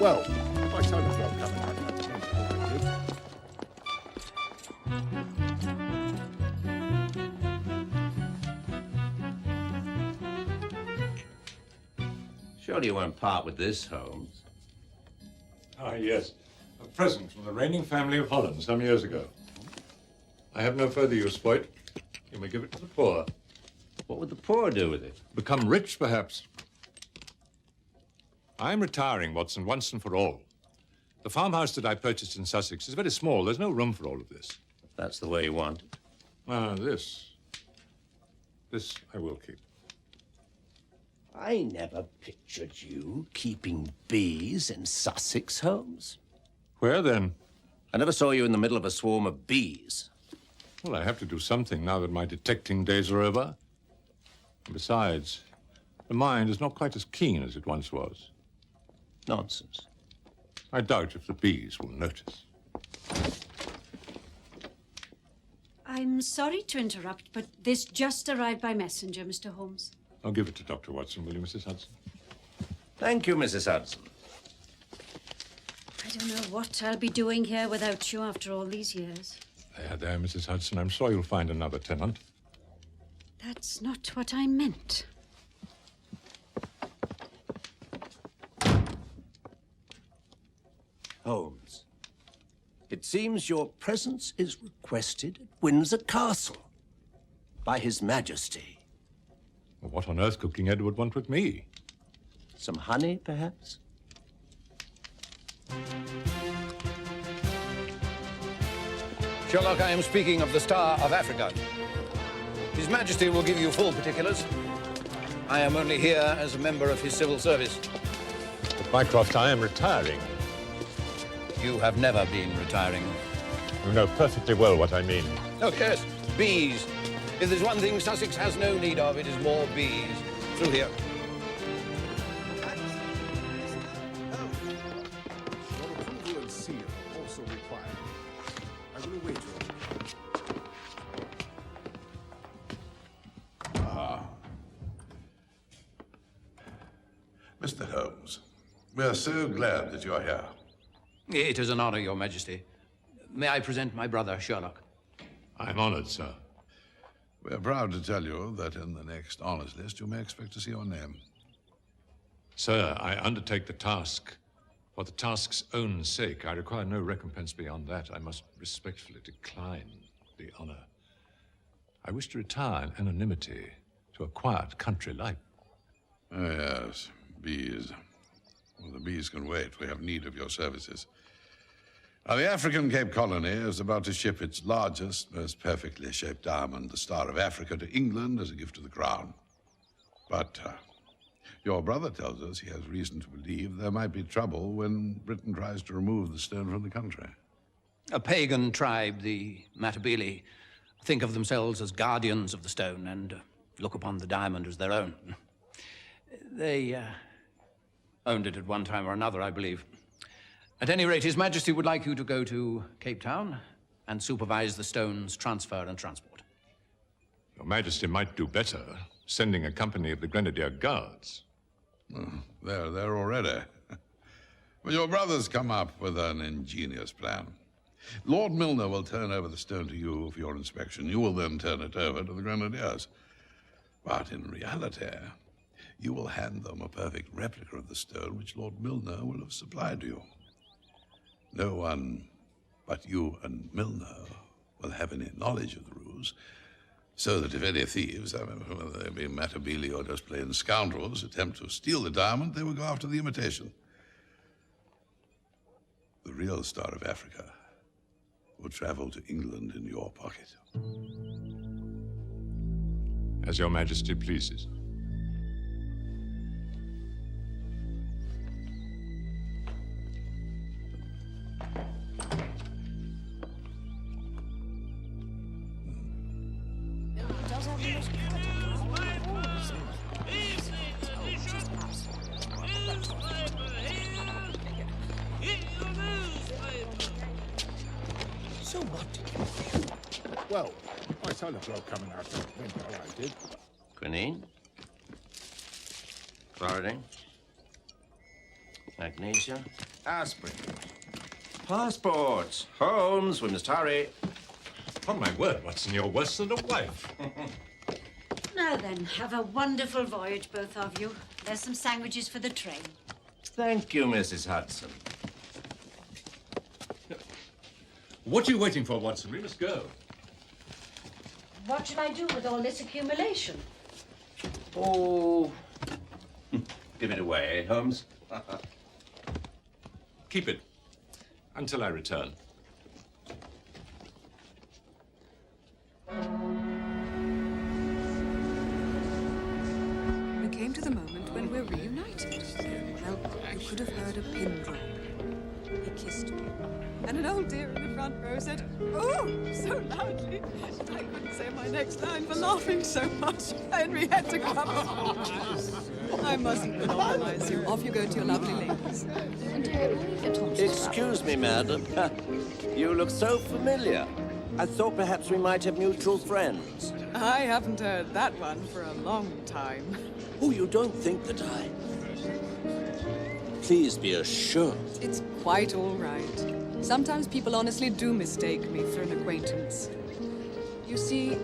Well, my son is not coming out of that Surely you won't part with this, Holmes. Ah, yes. A present from the reigning family of Holland some years ago. I have no further use for it. You may give it to the poor. What would the poor do with it? Become rich, perhaps. I'm retiring, Watson, once and for all. The farmhouse that I purchased in Sussex is very small. There's no room for all of this. If that's the way you want it. This I will keep. I never pictured you keeping bees in Sussex, Holmes. Where, then? I never saw you in the middle of a swarm of bees. Well, I have to do something now that my detecting days are over. And besides, the mind is not quite as keen as it once was. Nonsense. I doubt if the bees will notice. I'm sorry to interrupt, but this just arrived by messenger, Mr. Holmes. I'll give it to Dr. Watson, will you, Mrs. Hudson? Thank you, Mrs. Hudson. I don't know what I'll be doing here without you after all these years. There, Mrs. Hudson. I'm sure you'll find another tenant. That's not what I meant. Holmes, it seems your presence is requested at Windsor Castle by His Majesty. Well, what on earth could King Edward want with me? Some honey, perhaps? Sherlock, I am speaking of the Star of Africa. His Majesty will give you full particulars. I am only here as a member of his civil service. At Mycroft, I am retiring. You have never been retiring. You know perfectly well what I mean. Oh, yes, bees. If there's one thing Sussex has no need of, it is more bees. Through here. Your approval and seal also required. I will await you. Mr. Holmes, we are so glad that you are here. It is an honor, Your Majesty. May I present my brother, Sherlock? I'm honored, sir. We are proud to tell you that in the next honors list, you may expect to see your name. Sir, I undertake the task for the task's own sake. I require no recompense beyond that. I must respectfully decline the honor. I wish to retire in anonymity to a quiet country life. Oh, yes, bees. Well, the bees can wait. We have need of your services. Now, the African Cape Colony is about to ship its largest, most perfectly shaped diamond, the Star of Africa, to England as a gift to the Crown. But your brother tells us he has reason to believe there might be trouble when Britain tries to remove the stone from the country. A pagan tribe, the Matabele, think of themselves as guardians of the stone and look upon the diamond as their own. They owned it at one time or another, I believe. At any rate, His Majesty would like you to go to Cape Town and supervise the stone's transfer and transport. Your Majesty might do better sending a company of the Grenadier Guards. Oh, they're there already. Well, your brother's come up with an ingenious plan. Lord Milner will turn over the stone to you for your inspection. You will then turn it over to the Grenadiers. But in reality, you will hand them a perfect replica of the stone which Lord Milner will have supplied to you. No one but you and Milner will have any knowledge of the ruse, so that if any thieves, whether they be Matabele or just plain scoundrels, attempt to steal the diamond, they will go after the imitation. The real Star of Africa will travel to England in your pocket. As Your Majesty pleases. Well, I saw the bloke coming out the window, I did. Quinine? Chlorodyne? Magnesia? Aspirin. Passports. Holmes, we must hurry. Upon my word, Watson, you're worse than a wife. Now then, have a wonderful voyage, both of you. There's some sandwiches for the train. Thank you, Mrs. Hudson. What are you waiting for, Watson? We must go. What shall I do with all this accumulation? Oh, give it away, Holmes. Keep it until I return. We came to the moment when we're reunited. Well, you could have heard a pin drop. He kissed me. And an old dear in the front row said, "Oh," so loudly, that I couldn't say my next line for laughing so much. Henry had to come. I mustn't monopolize you. Off you go to your lovely ladies. Excuse me, madam. You look so familiar. I thought perhaps we might have mutual friends. I haven't heard that one for a long time. Oh, you don't think that I... Please be assured. It's quite all right. Sometimes people honestly do mistake me for an acquaintance. You see,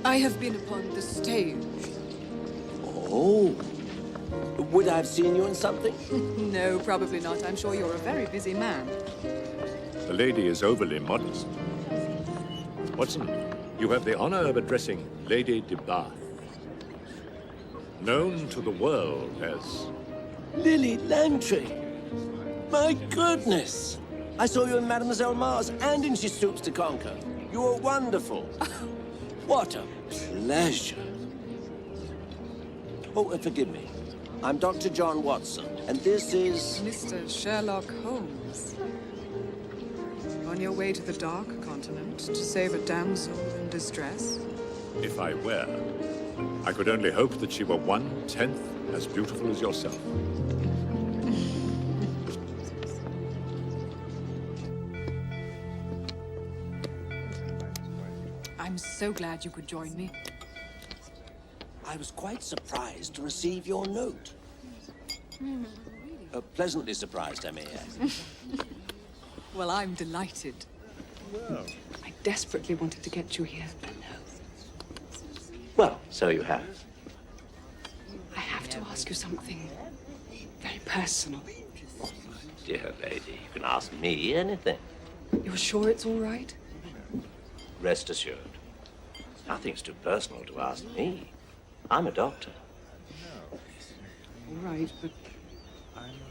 I have been upon the stage. Oh. Would I have seen you in something? No, probably not. I'm sure you're a very busy man. The lady is overly modest. Watson, you have the honor of addressing Lady de Bath, known to the world as... Lillie Langtry. My goodness. I saw you in Mademoiselle Mars and in She Stoops to Conquer. You were wonderful. What a pleasure. Oh, and forgive me. I'm Dr. John Watson, and this is... Mr. Sherlock Holmes. On your way to the Dark Continent to save a damsel in distress? If I were, I could only hope that she were 1/10 as beautiful as yourself. I'm so glad you could join me. I was quite surprised to receive your note. Pleasantly surprised, I may add. Well, I'm delighted. I desperately wanted to get you here. Well, so you have. I have to ask you something very personal. Dear lady, you can ask me anything. You're sure it's all right? Rest assured. Nothing's too personal to ask me. I'm a doctor. All right, but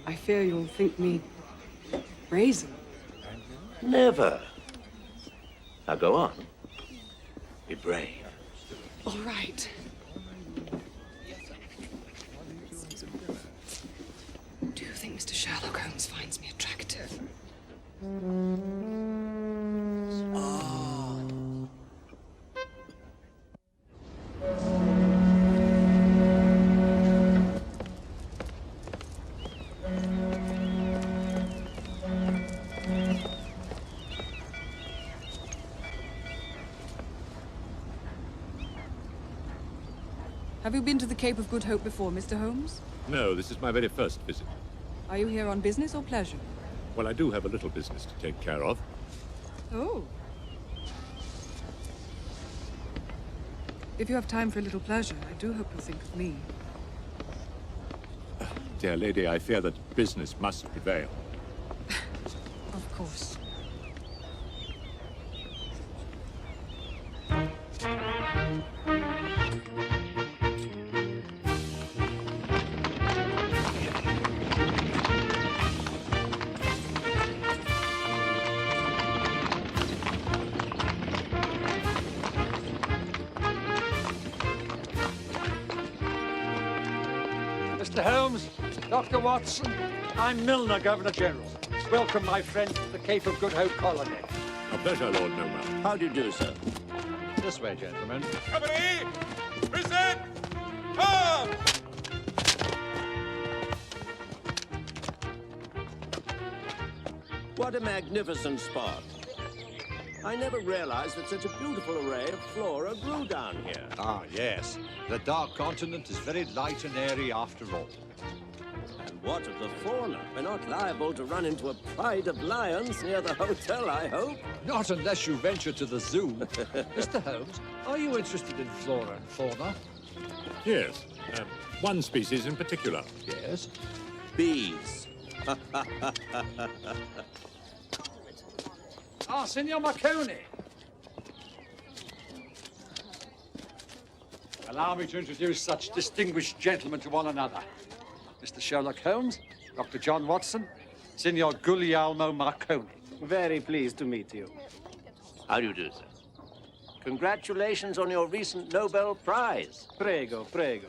I fear you'll think me brazen. Never. Now go on. Be brave. All right. Do you think Mr. Sherlock Holmes finds me attractive? Have you been to the Cape of Good Hope before, Mr. Holmes? No, this is my very first visit. Are you here on business or pleasure? Well, I do have a little business to take care of. Oh. If you have time for a little pleasure, I do hope you'll think of me. Dear lady, I fear that business must prevail. Of course. Mr. Holmes, Dr. Watson, I'm Milner, Governor General. Welcome, my friend, to the Cape of Good Hope colony. A pleasure, Lord Nowell. How do you do, sir? This way, gentlemen. Company! Present! Arms! What a magnificent spot. I never realized that such a beautiful array of flora grew down here. Ah, yes. The Dark Continent is very light and airy after all. And what of the fauna? We're not liable to run into a pride of lions near the hotel, I hope. Not unless you venture to the zoo. Mr. Holmes, are you interested in flora and fauna? Yes, one species in particular. Yes. Bees. Ah, Signor Marconi. Allow me to introduce such distinguished gentlemen to one another. Mr. Sherlock Holmes, Dr. John Watson, Signor Guglielmo Marconi. Very pleased to meet you. How do you do, sir? Congratulations on your recent Nobel Prize. Prego, prego.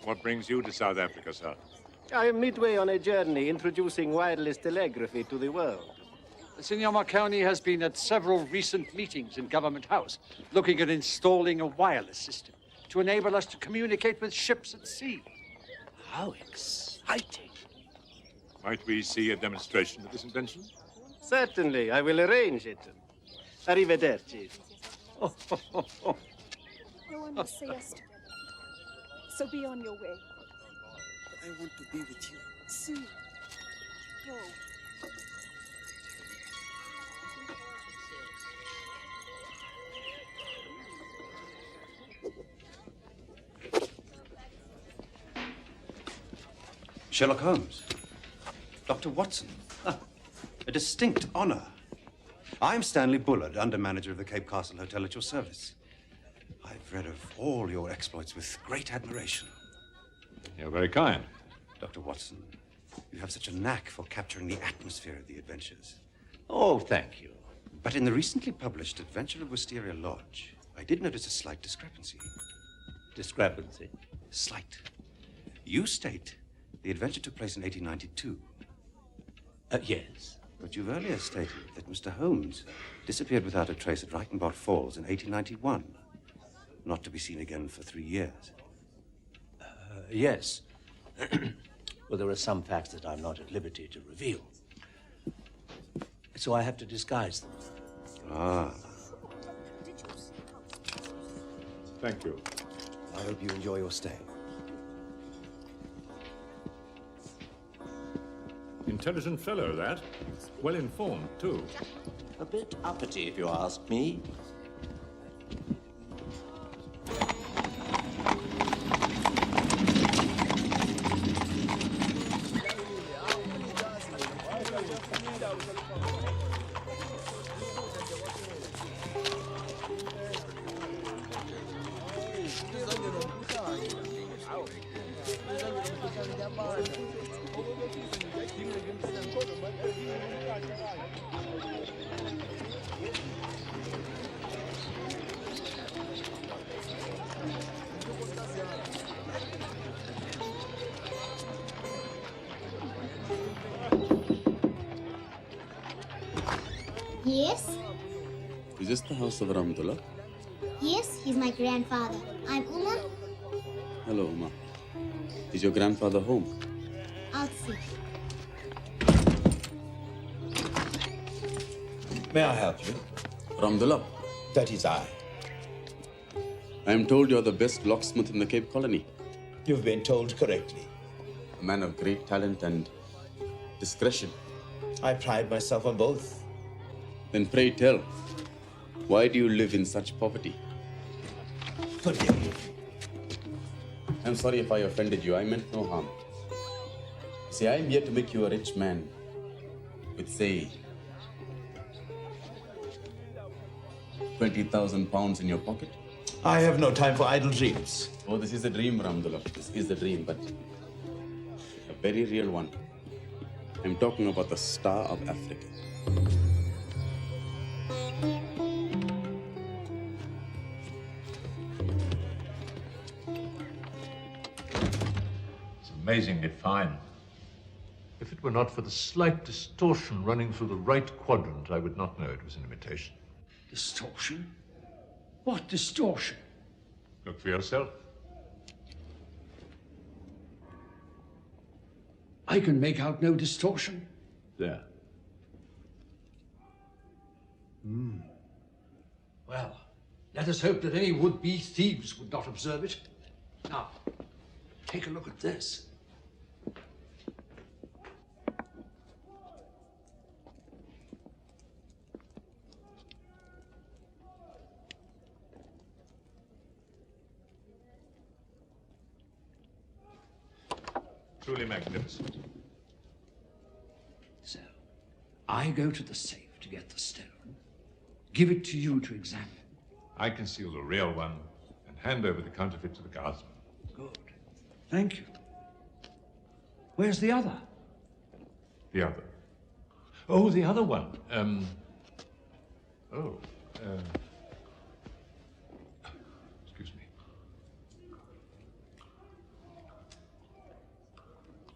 What brings you to South Africa, sir? I am midway on a journey introducing wireless telegraphy to the world. Signor Marconi has been at several recent meetings in Government House, looking at installing a wireless system to enable us to communicate with ships at sea. How exciting. Might we see a demonstration of this invention? Certainly, I will arrange it. Arrivederci. No one will say us to. So be on your way. I want to be with you. See. Go. Sherlock Holmes. Dr. Watson. A distinct honor. I'm Stanley Bullard, under-manager of the Cape Castle Hotel at your service. I've read of all your exploits with great admiration. You're very kind. Dr. Watson, you have such a knack for capturing the atmosphere of the adventures. Oh, thank you. But in the recently published Adventure of Wisteria Lodge, I did notice a slight discrepancy. Discrepancy? Slight. You state the adventure took place in 1892. Yes. But you've earlier stated that Mr. Holmes disappeared without a trace at Reichenbach Falls in 1891, not to be seen again for 3 years. Yes. Well, there are some facts that I'm not at liberty to reveal. So I have to disguise them. Ah. Thank you. I hope you enjoy your stay. Intelligent fellow, that. Well informed, too. A bit uppity, if you ask me. Yes? Is this the house of Ramdullah? Yes, he's my grandfather. I'm Uma. Hello, Uma. Is your grandfather home? I'll see. May I help you? Ramdullah. That is I. I am told you're the best locksmith in the Cape Colony. You've been told correctly. A man of great talent and discretion. I pride myself on both. Then pray tell, why do you live in such poverty? Forgive me. I'm sorry if I offended you. I meant no harm. See, I am here to make you a rich man with, say, 20,000 pounds in your pocket. I have no time for idle dreams. Oh, this is a dream, Ramdullah. This is a dream, but a very real one. I'm talking about the Star of Africa. It's amazingly fine. If it were not for the slight distortion running through the right quadrant, I would not know it was an imitation. Distortion? What distortion? Look for yourself. I can make out no distortion. There. Well, let us hope that any would-be thieves would not observe it. Now, take a look at this. Truly magnificent. So, I go to the safe to get the stone, give it to you to examine. I conceal the real one and hand over the counterfeit to the guardsman. Good. Thank you. Where's the other? The other? Oh, the other one. Excuse me.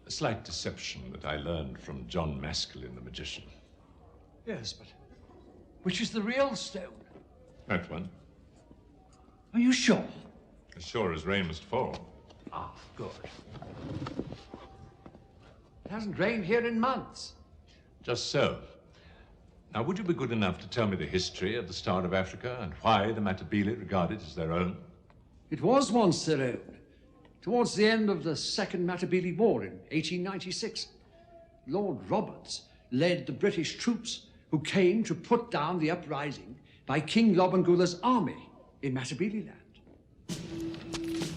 A slight deception that I learned from John Maskelyne, the magician. Yes, but which is the real stone? That one. Are you sure? As sure as rain must fall. Ah, good. It hasn't rained here in months. Just so. Now, would you be good enough to tell me the history of the Star of Africa and why the Matabele regard it as their own? It was once their own. Towards the end of the Second Matabele War in 1896, Lord Roberts led the British troops who came to put down the uprising by King Lobengula's army in Matabele land.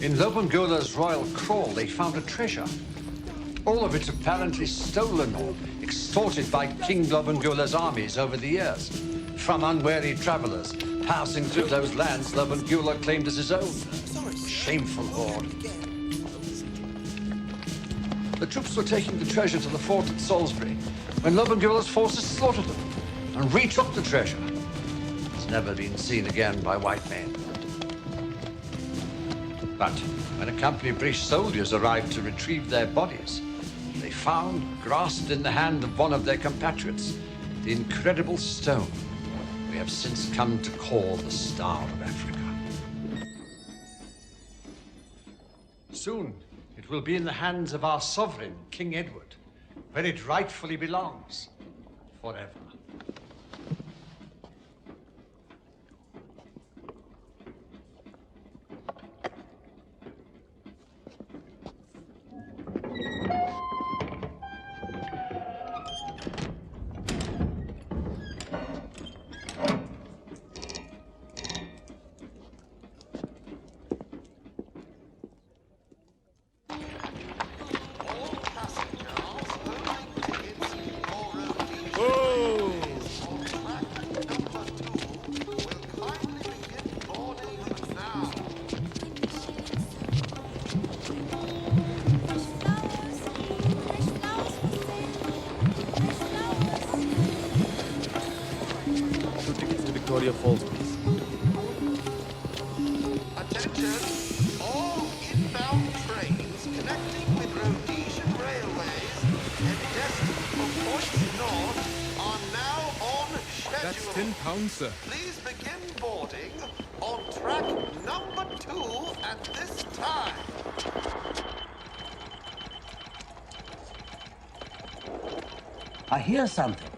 In Lobengula's royal kraal, they found a treasure. All of it apparently stolen or extorted by King Lobengula's armies over the years from unwary travelers passing through those lands Lobengula claimed as his own. Shameful hoard. The troops were taking the treasure to the fort at Salisbury when Lobengula's forces slaughtered them and retook the treasure. It's never been seen again by white men. But when a company of British soldiers arrived to retrieve their bodies, they found, grasped in the hand of one of their compatriots, the incredible stone we have since come to call the Star of Africa. Soon, it will be in the hands of our sovereign, King Edward, where it rightfully belongs, forever. Falls, please. Attention! All inbound trains connecting with Rhodesian Railways and destined for points north are now on schedule. That's £10, sir. Please begin boarding on track number 2 at this time. I hear something.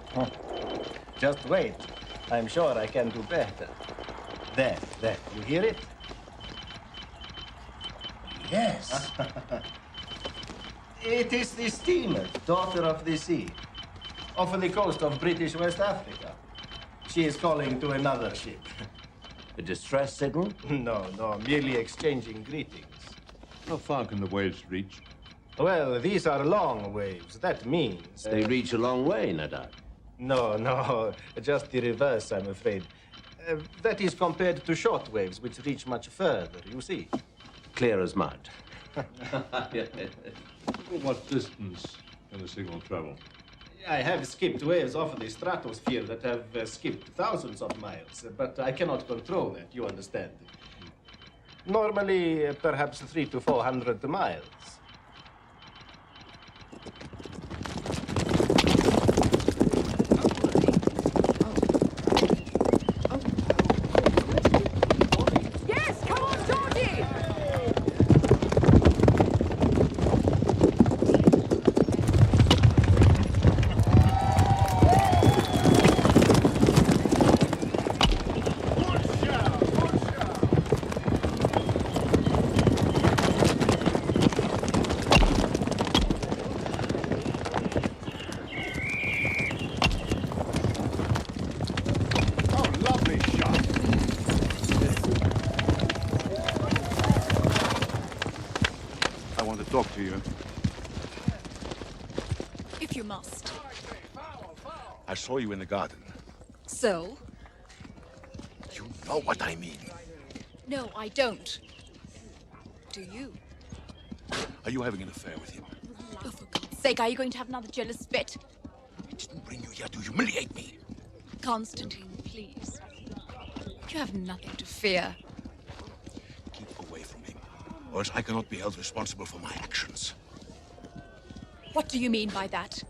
Just wait. I'm sure I can do better. There. You hear it? Yes. It is the steamer, Daughter of the Sea, off the coast of British West Africa. She is calling to another ship. A distress signal? No, merely exchanging greetings. How far can the waves reach? Well, these are long waves. That means... They reach a long way, no doubt. No, just the reverse, I'm afraid. That is compared to short waves, which reach much further, you see. Clear as mud. What distance can the signal travel? I have skipped waves off the stratosphere that have skipped thousands of miles, but I cannot control that, you understand. Normally, perhaps 300 to 400 miles. If you must. I saw you in the garden. So? You know what I mean. No, I don't. Do you? Are you having an affair with him? Oh, for God's sake, are you going to have another jealous fit? I didn't bring you here to humiliate me. Constantine, please. You have nothing to fear. Keep away from him, or else I cannot be held responsible for my actions. What do you mean by that?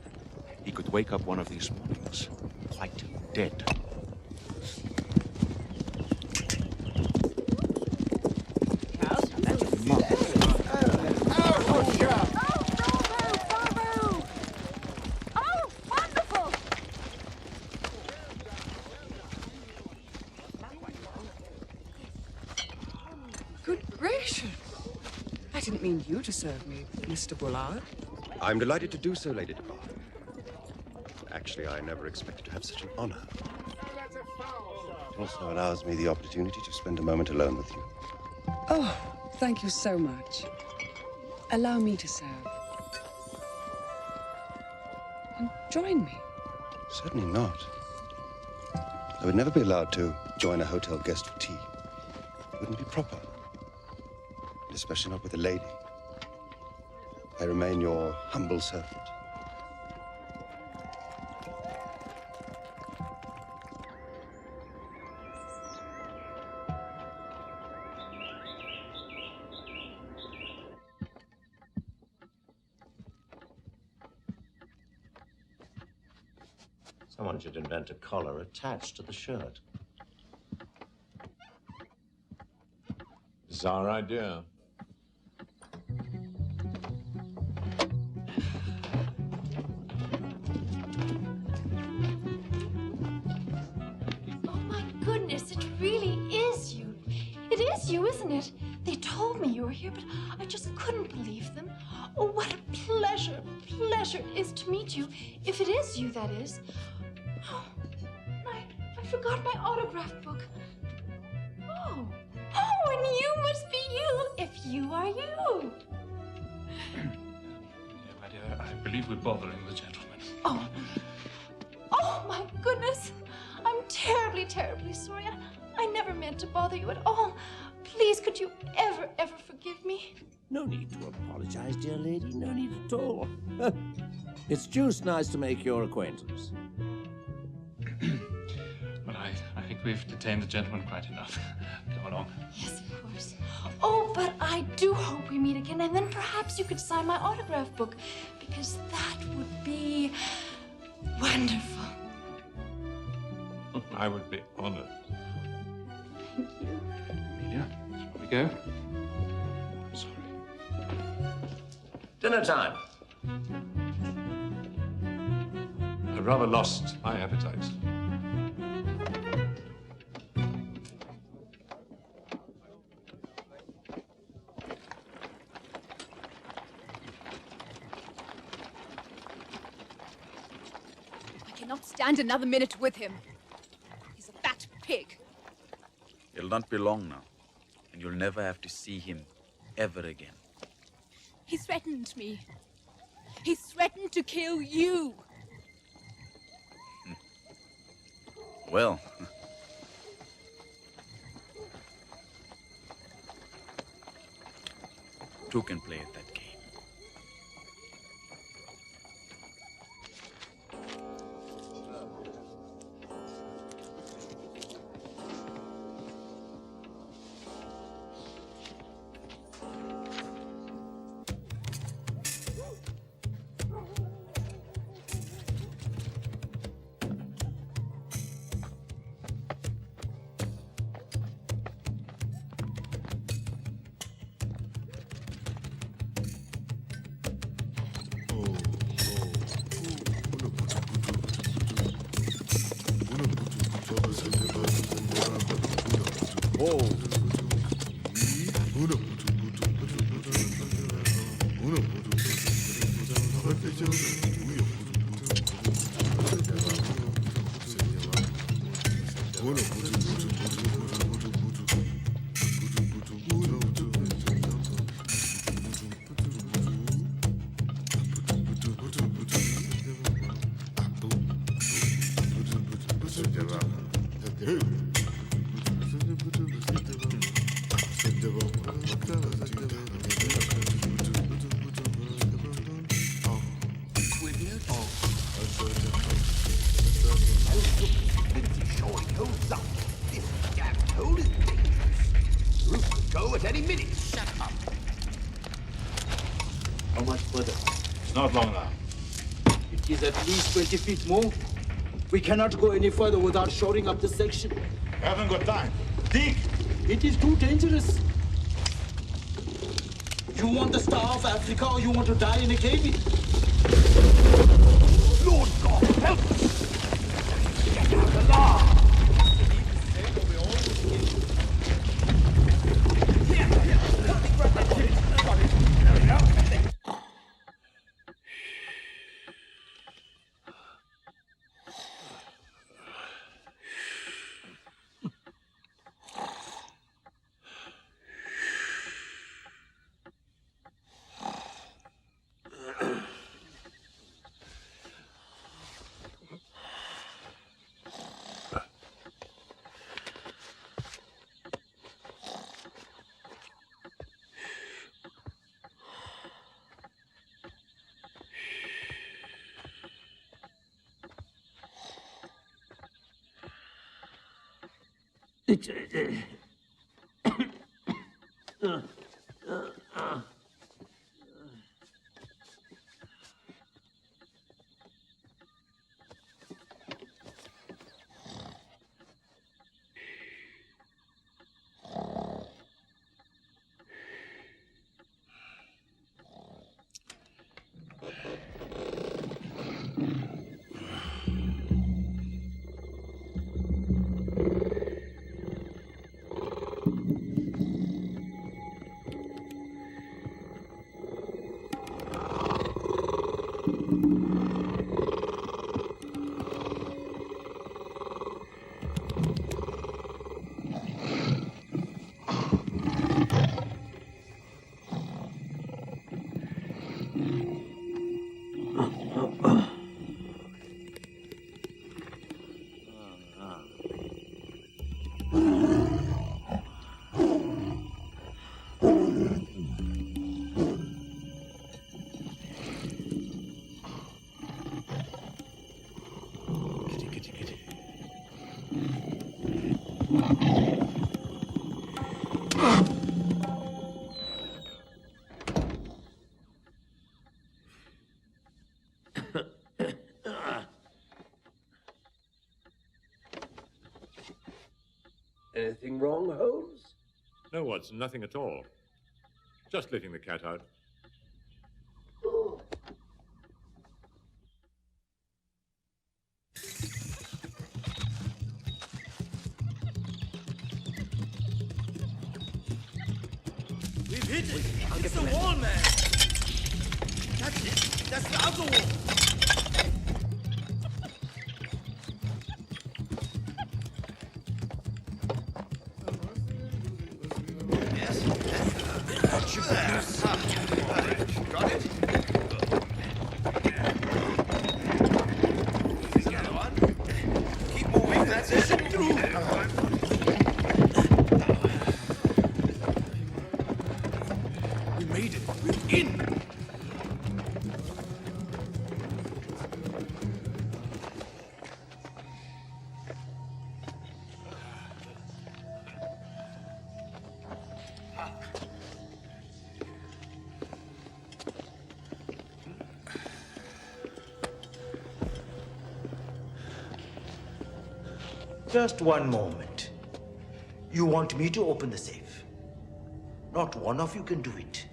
He could wake up one of these mornings, quite dead. Good gracious. I didn't mean you to serve me, Mr. Bullard. I'm delighted to do so, Lady de Bath. Actually, I never expected to have such an honor. It also allows me the opportunity to spend a moment alone with you. Oh, thank you so much. Allow me to serve. And join me. Certainly not. I would never be allowed to join a hotel guest for tea. It wouldn't be proper. And especially not with a lady. I remain your humble servant. Someone should invent a collar attached to the shirt. Bizarre idea. Oh my goodness, it really is you. It is you, isn't it? They told me you were here, but I just couldn't believe them. Oh, what a pleasure it is to meet you. If it is you, that is. Oh, I forgot my autograph book. Oh, and you must be you, if you are you. My dear, I believe we're bothering the gentleman. Oh my goodness. I'm terribly, terribly sorry. I never meant to bother you at all. Please, could you ever forgive me? No need to apologize, dear lady. No need at all. It's just nice to make your acquaintance. Well, I think we've detained the gentleman quite enough. Come along. Yes, of course. Oh, but I do hope we meet again, and then perhaps you could sign my autograph book, because that would be wonderful. I would be honored. Thank you. Amelia, shall we go? I'm sorry. Dinner time. I've rather lost my appetite. I cannot stand another minute with him. He's a fat pig. It'll not be long now, and you'll never have to see him ever again. He threatened me. He threatened to kill you. Well, two can play at that game. any minute. Shut up. How much further? It's not long now. It is at least 20 feet more. We cannot go any further without shoring up the section. I haven't got time. Dig! It is too dangerous. You want the Star of Africa or you want to die in a cave? Lord God, help us! Get out the law! Anything wrong, Holmes? No, Watson, nothing at all. Just letting the cat out. We've hit it. It's the wall, man. That's it. That's the other wall. Got it? The other one. Keep moving, that's it. We made it. We're in. Just one moment. You want me to open the safe? Not one of you can do it.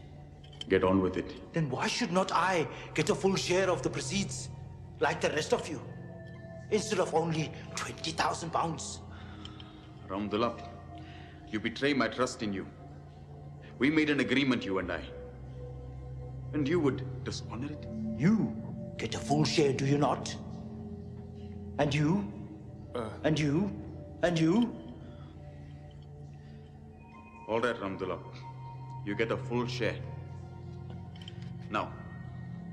Get on with it. Then why should not I get a full share of the proceeds, like the rest of you, instead of only 20,000 pounds? Ramdullah, you betray my trust in you. We made an agreement, you and I. And you would dishonor it? You get a full share, do you not? And you? And you? And you? All right, Ramdullah. You get a full share. Now,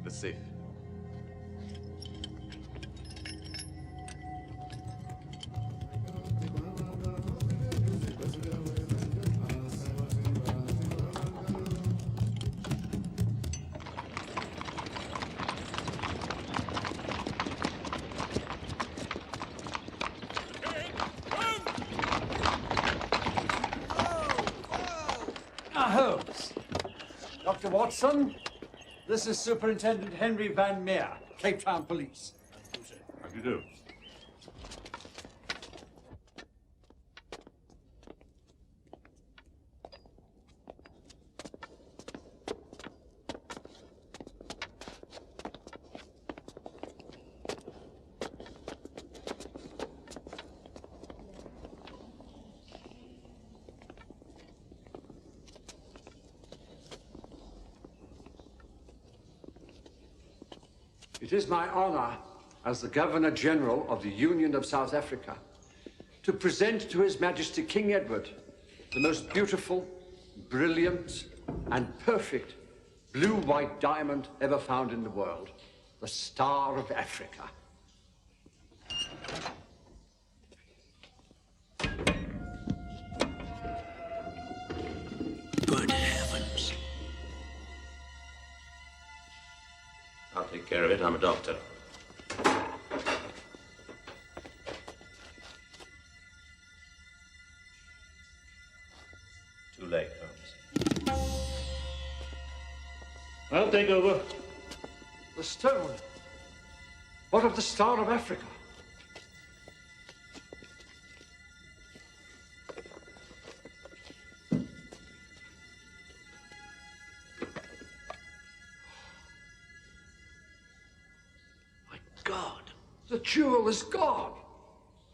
the safe. Dr. Watson, this is Superintendent Henry Van Meer, Cape Town Police. How do you do? It is my honor as the Governor-General of the Union of South Africa to present to His Majesty King Edward the most beautiful, brilliant, and perfect blue-white diamond ever found in the world, the Star of Africa. Good heavens. I'll take care of it. I'm a doctor. Too late, Holmes. I'll take over. The stone. What of the Star of Africa? My God, the jewel is gone.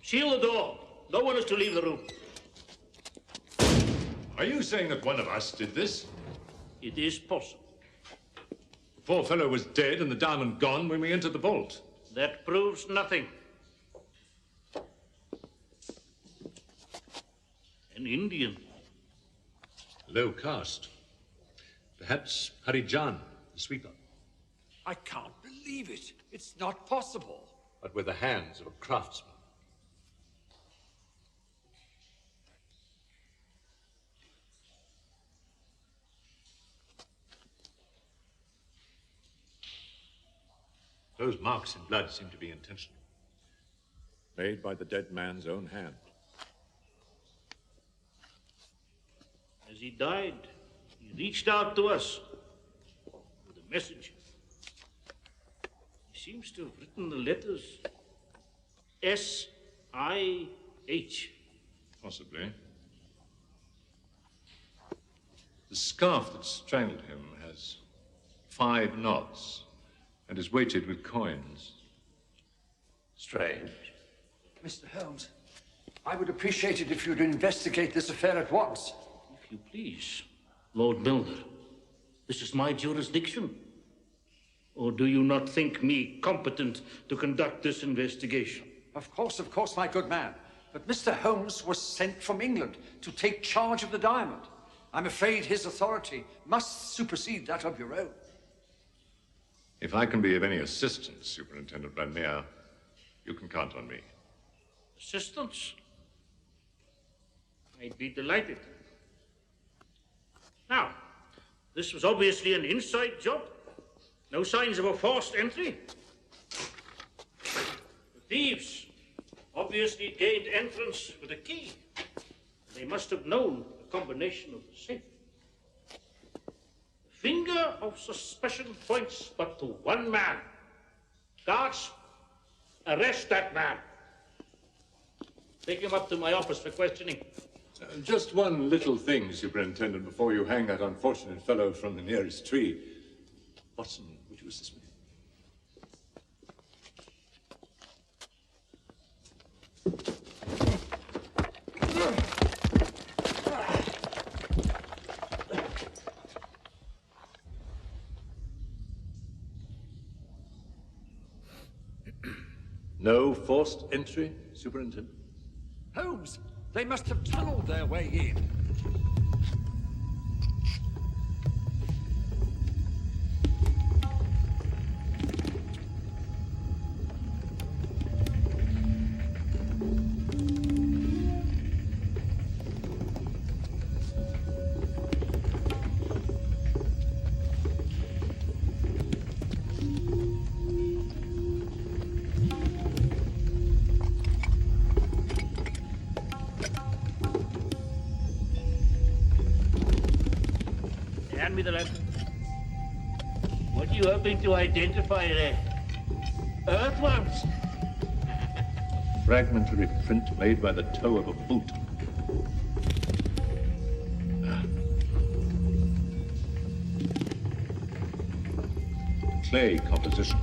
Seal the door. No one is to leave the room. Are you saying that one of us did this? It is possible. The poor fellow was dead and the diamond gone when we entered the vault. That proves nothing. An Indian. Low caste. Perhaps Harijan, the sweeper. I can't believe it. It's not possible. But with the hands of a craftsman. Those marks in blood seem to be intentional. Made by the dead man's own hand. As he died, he reached out to us with a message. He seems to have written the letters S-I-H. Possibly. The scarf that strangled him has 5 knots and is weighted with coins. Strange. Mr. Holmes, I would appreciate it if you'd investigate this affair at once. If you please, Lord Milner. This is my jurisdiction. Or do you not think me competent to conduct this investigation? Of course, my good man. But Mr. Holmes was sent from England to take charge of the diamond. I'm afraid his authority must supersede that of your own. If I can be of any assistance, Superintendent Van Meer, you can count on me. Assistance? I'd be delighted. Now, this was obviously an inside job. No signs of a forced entry. The thieves obviously gained entrance with a key. They must have known the combination of the safe. The finger of suspicion points but to one man. Guards, arrest that man. Take him up to my office for questioning. Just one little thing, Superintendent, before you hang that unfortunate fellow from the nearest tree. Watson, would you assist me? No forced entry, Superintendent? Holmes, they must have tunneled their way in. Hand me the lantern. What are you hoping to identify there? Earthworms? Fragmentary print made by the toe of a boot. Clay composition.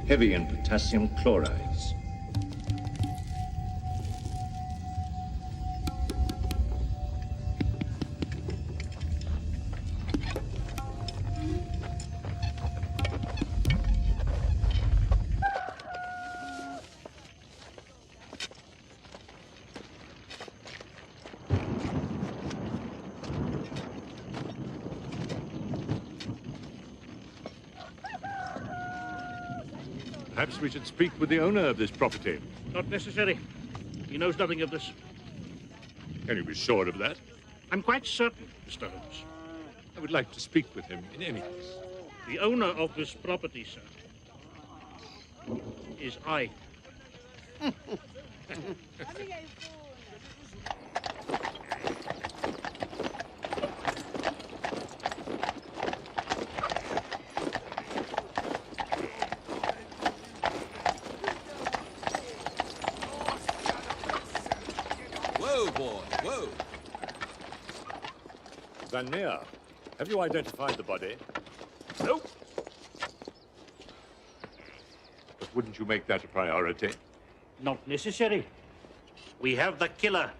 Heavy in potassium chlorides. Perhaps we should speak with the owner of this property. Not necessary. He knows nothing of this. Can you be sure of that? I'm quite certain, Mr. Holmes. I would like to speak with him in any case. The owner of this property, sir, is I. Whoa, boy, whoa. Van Meer, have you identified the body? Nope. But wouldn't you make that a priority? Not necessary. We have the killer.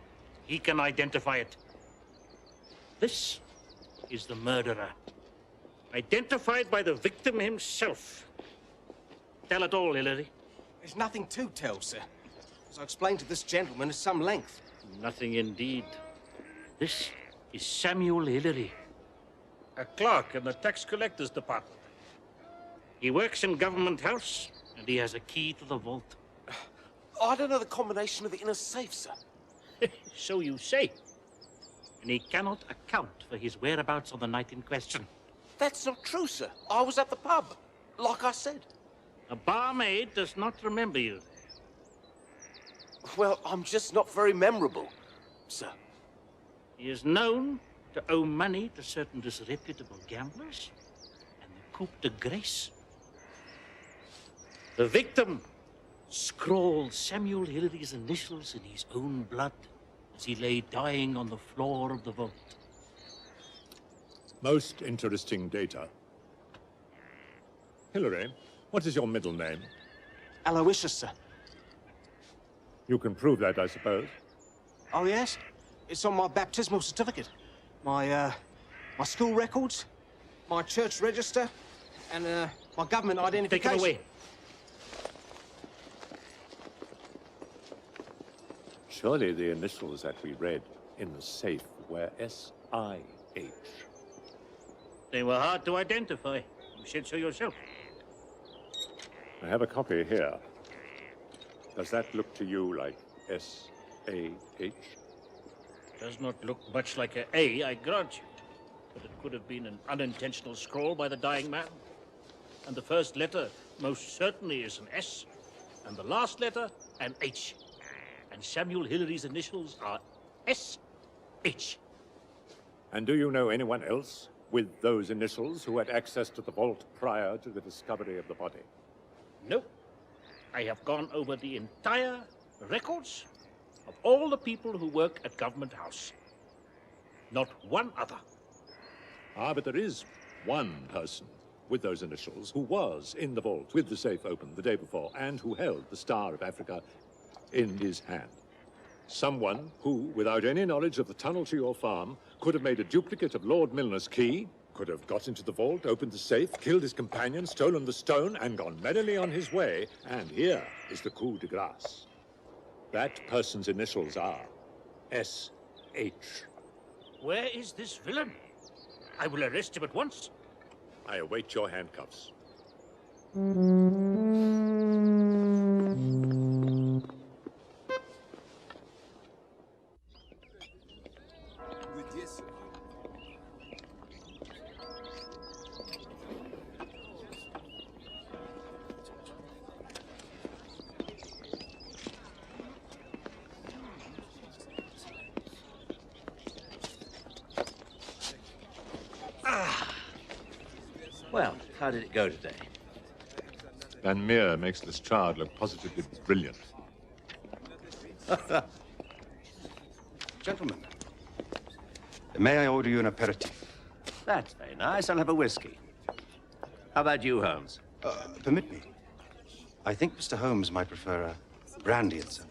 He can identify it. This is the murderer. Identified by the victim himself. Tell it all, Hillary. There's nothing to tell, sir. As I explained to this gentleman at some length. Nothing indeed. This is Samuel Hillary, a clerk in the tax collector's department. He works in Government House, and he has a key to the vault. I don't know the combination of the inner safe, sir. So you say. And he cannot account for his whereabouts on the night in question. That's not true, sir. I was at the pub, like I said. A barmaid does not remember you. Well, I'm just not very memorable, sir. He is known to owe money to certain disreputable gamblers and the coup de grace. The victim scrawled Samuel Hillary's initials in his own blood as he lay dying on the floor of the vault. Most interesting data. Hillary, what is your middle name? Aloysius, sir. You can prove that, I suppose. Oh, yes? It's on my baptismal certificate. My school records, my church register, and my government identification. Take it away. Surely the initials that we read in the safe were S-I-H. They were hard to identify. You said so yourself. I have a copy here. Does that look to you like S-A-H? Does not look much like an A, I grant you. But it could have been an unintentional scrawl by the dying man. And the first letter most certainly is an S, and the last letter an H. And Samuel Hillary's initials are S-H. And do you know anyone else with those initials who had access to the vault prior to the discovery of the body? No. I have gone over the entire records of all the people who work at Government House. Not one other. Ah, but there is one person with those initials who was in the vault with the safe open the day before and who held the Star of Africa in his hand. Someone who, without any knowledge of the tunnel to your farm, could have made a duplicate of Lord Milner's key, could have got into the vault, opened the safe, killed his companion, stolen the stone, and gone merrily on his way. And here is the coup de grace. That person's initials are S-H. Where is this villain? I will arrest him at once. I await your handcuffs. How did it go today? Van Meer makes Lestrade look positively brilliant. Gentlemen, may I order you an aperitif? That's very nice. I'll have a whiskey. How about you, Holmes? Permit me. I think Mr. Holmes might prefer a brandy and soda.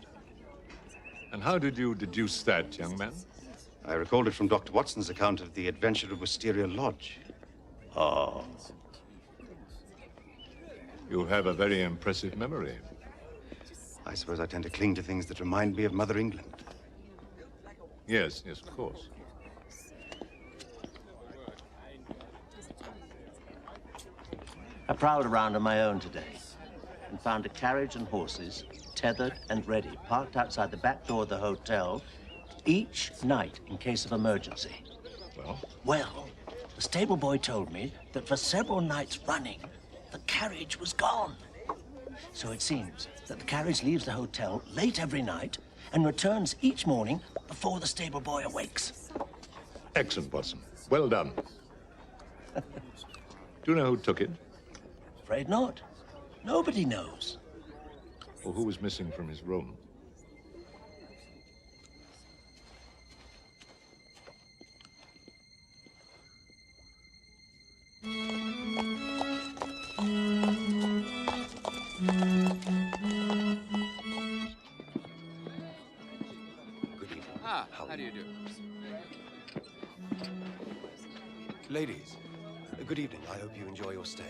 And how did you deduce that, young man? I recalled it from Dr. Watson's account of the adventure of Wisteria Lodge. Oh. You have a very impressive memory. I suppose I tend to cling to things that remind me of Mother England. Yes, yes, of course. I prowled around on my own today and found a carriage and horses, tethered and ready, parked outside the back door of the hotel each night in case of emergency. Well? Well, the stable boy told me that for several nights running, the carriage was gone. So it seems that the carriage leaves the hotel late every night and returns each morning before the stable boy awakes. Excellent, Watson. Well done. Do you know who took it? Afraid not. Nobody knows. Or who was missing from his room? How do you do? Ladies, good evening. I hope you enjoy your stay.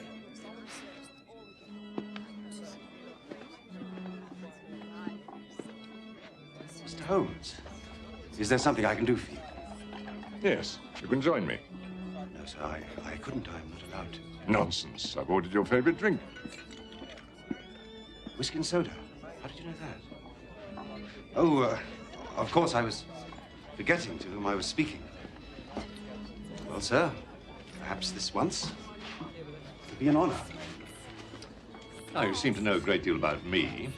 Mr. Holmes, is there something I can do for you? Yes, you can join me. No, sir, I couldn't. I'm not allowed to. Nonsense. I've ordered your favorite drink. Whiskey and soda? How did you know that? Oh, of course I was forgetting to whom I was speaking. Well, sir, perhaps this once would be an honor. Now, you seem to know a great deal about me.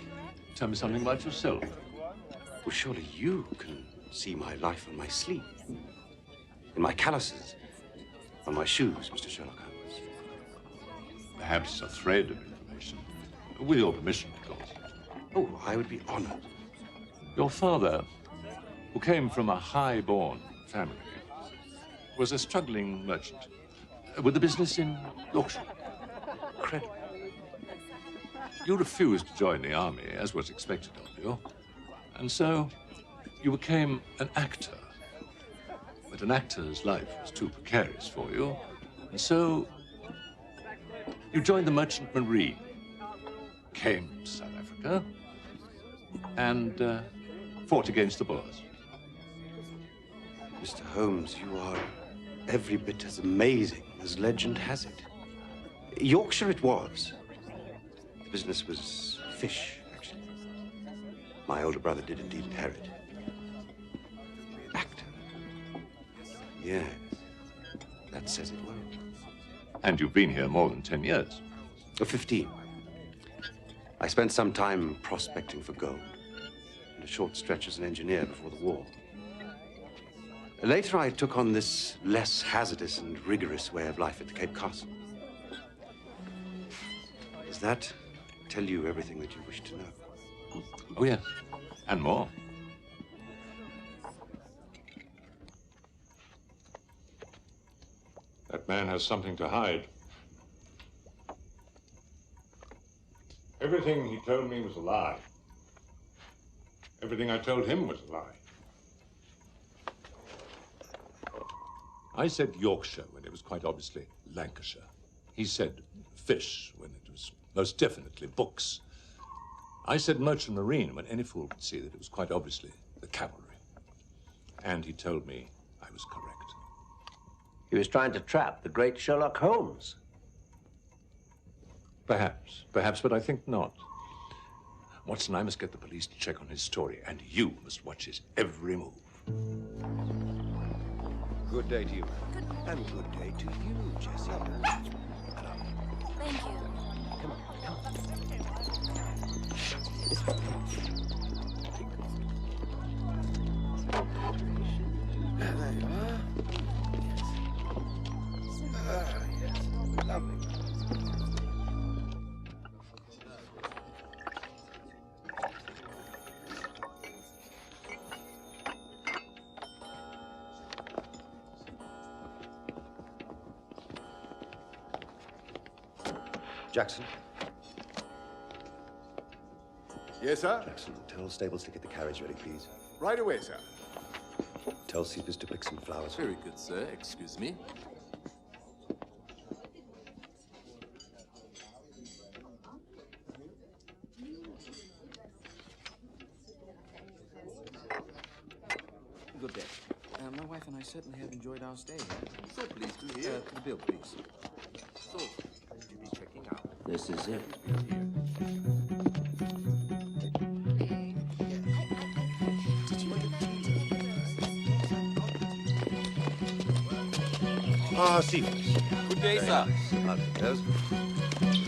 Tell me something about yourself. Well, surely you can see my life on my sleeve, in my calluses, on my shoes, Mr. Sherlock Holmes. Perhaps a thread of information. With your permission, of course. Oh, I would be honored. Your father, who came from a high-born family, was a struggling merchant with a business in Yorkshire. Incredible. You refused to join the army, as was expected of you, and so you became an actor. But an actor's life was too precarious for you, and so you joined the Merchant Marine, came to South Africa, and fought against the Boers. Mr. Holmes, you are every bit as amazing as legend has it. Yorkshire it was. The business was fish, actually. My older brother did indeed inherit. Actor. Yes. That says it well. And you've been here more than 10 years. 15. I spent some time prospecting for gold, and a short stretch as an engineer before the war. Later, I took on this less hazardous and rigorous way of life at the Cape Castle. Does that tell you everything that you wish to know? Oh, yes, and more. That man has something to hide. Everything he told me was a lie. Everything I told him was a lie. I said Yorkshire when it was quite obviously Lancashire. He said fish when it was most definitely books. I said Merchant Marine when any fool could see that it was quite obviously the cavalry. And he told me I was correct. He was trying to trap the great Sherlock Holmes. Perhaps, but I think not. Watson, I must get the police to check on his story, and you must watch his every move. Good day to you. And good day to you, Jessie. Thank you. Come on, come on. There you are. Yes. Yes. Lovely. Jackson. Yes, sir? Jackson, tell stables to get the carriage ready, please. Right away, sir. Tell Cephas to pick some flowers. Very good, sir. Excuse me. Good day. My wife and I certainly have enjoyed our stay here. So pleased to hear. The bill, please. So, to be checking out. This is it. Ah, Cephas. Good day, Very sir. Nice. How do you propose?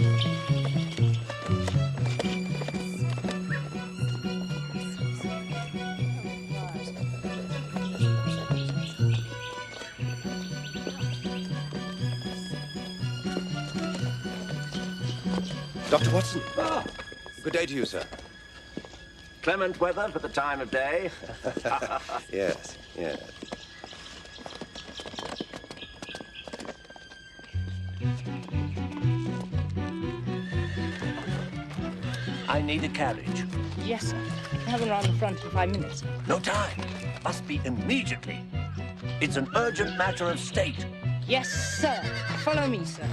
Dr. Watson. Ah, Good day to you, sir. clement weather for the time of day. Yes, yes. I need a carriage. Yes, sir. I have one around the front in 5 minutes. No time. Must be immediately. It's an urgent matter of state. Yes, sir. Follow me, sir.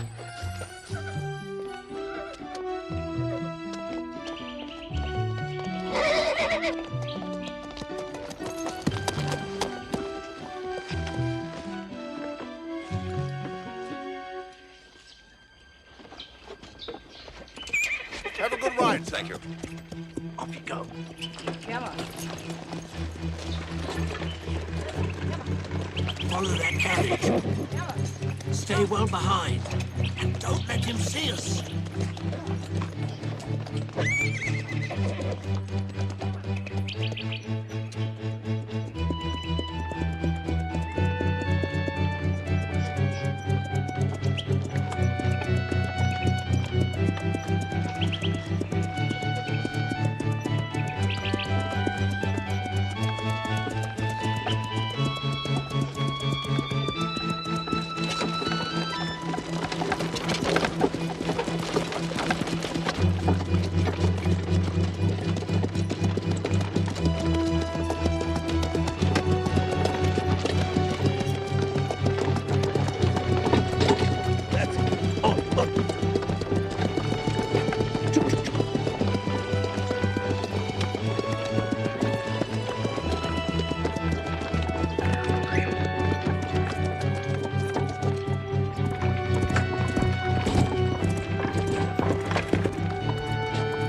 Have a good ride. Thank you. Off you go. Come on. Follow that carriage. Stay well behind. And don't let him see us.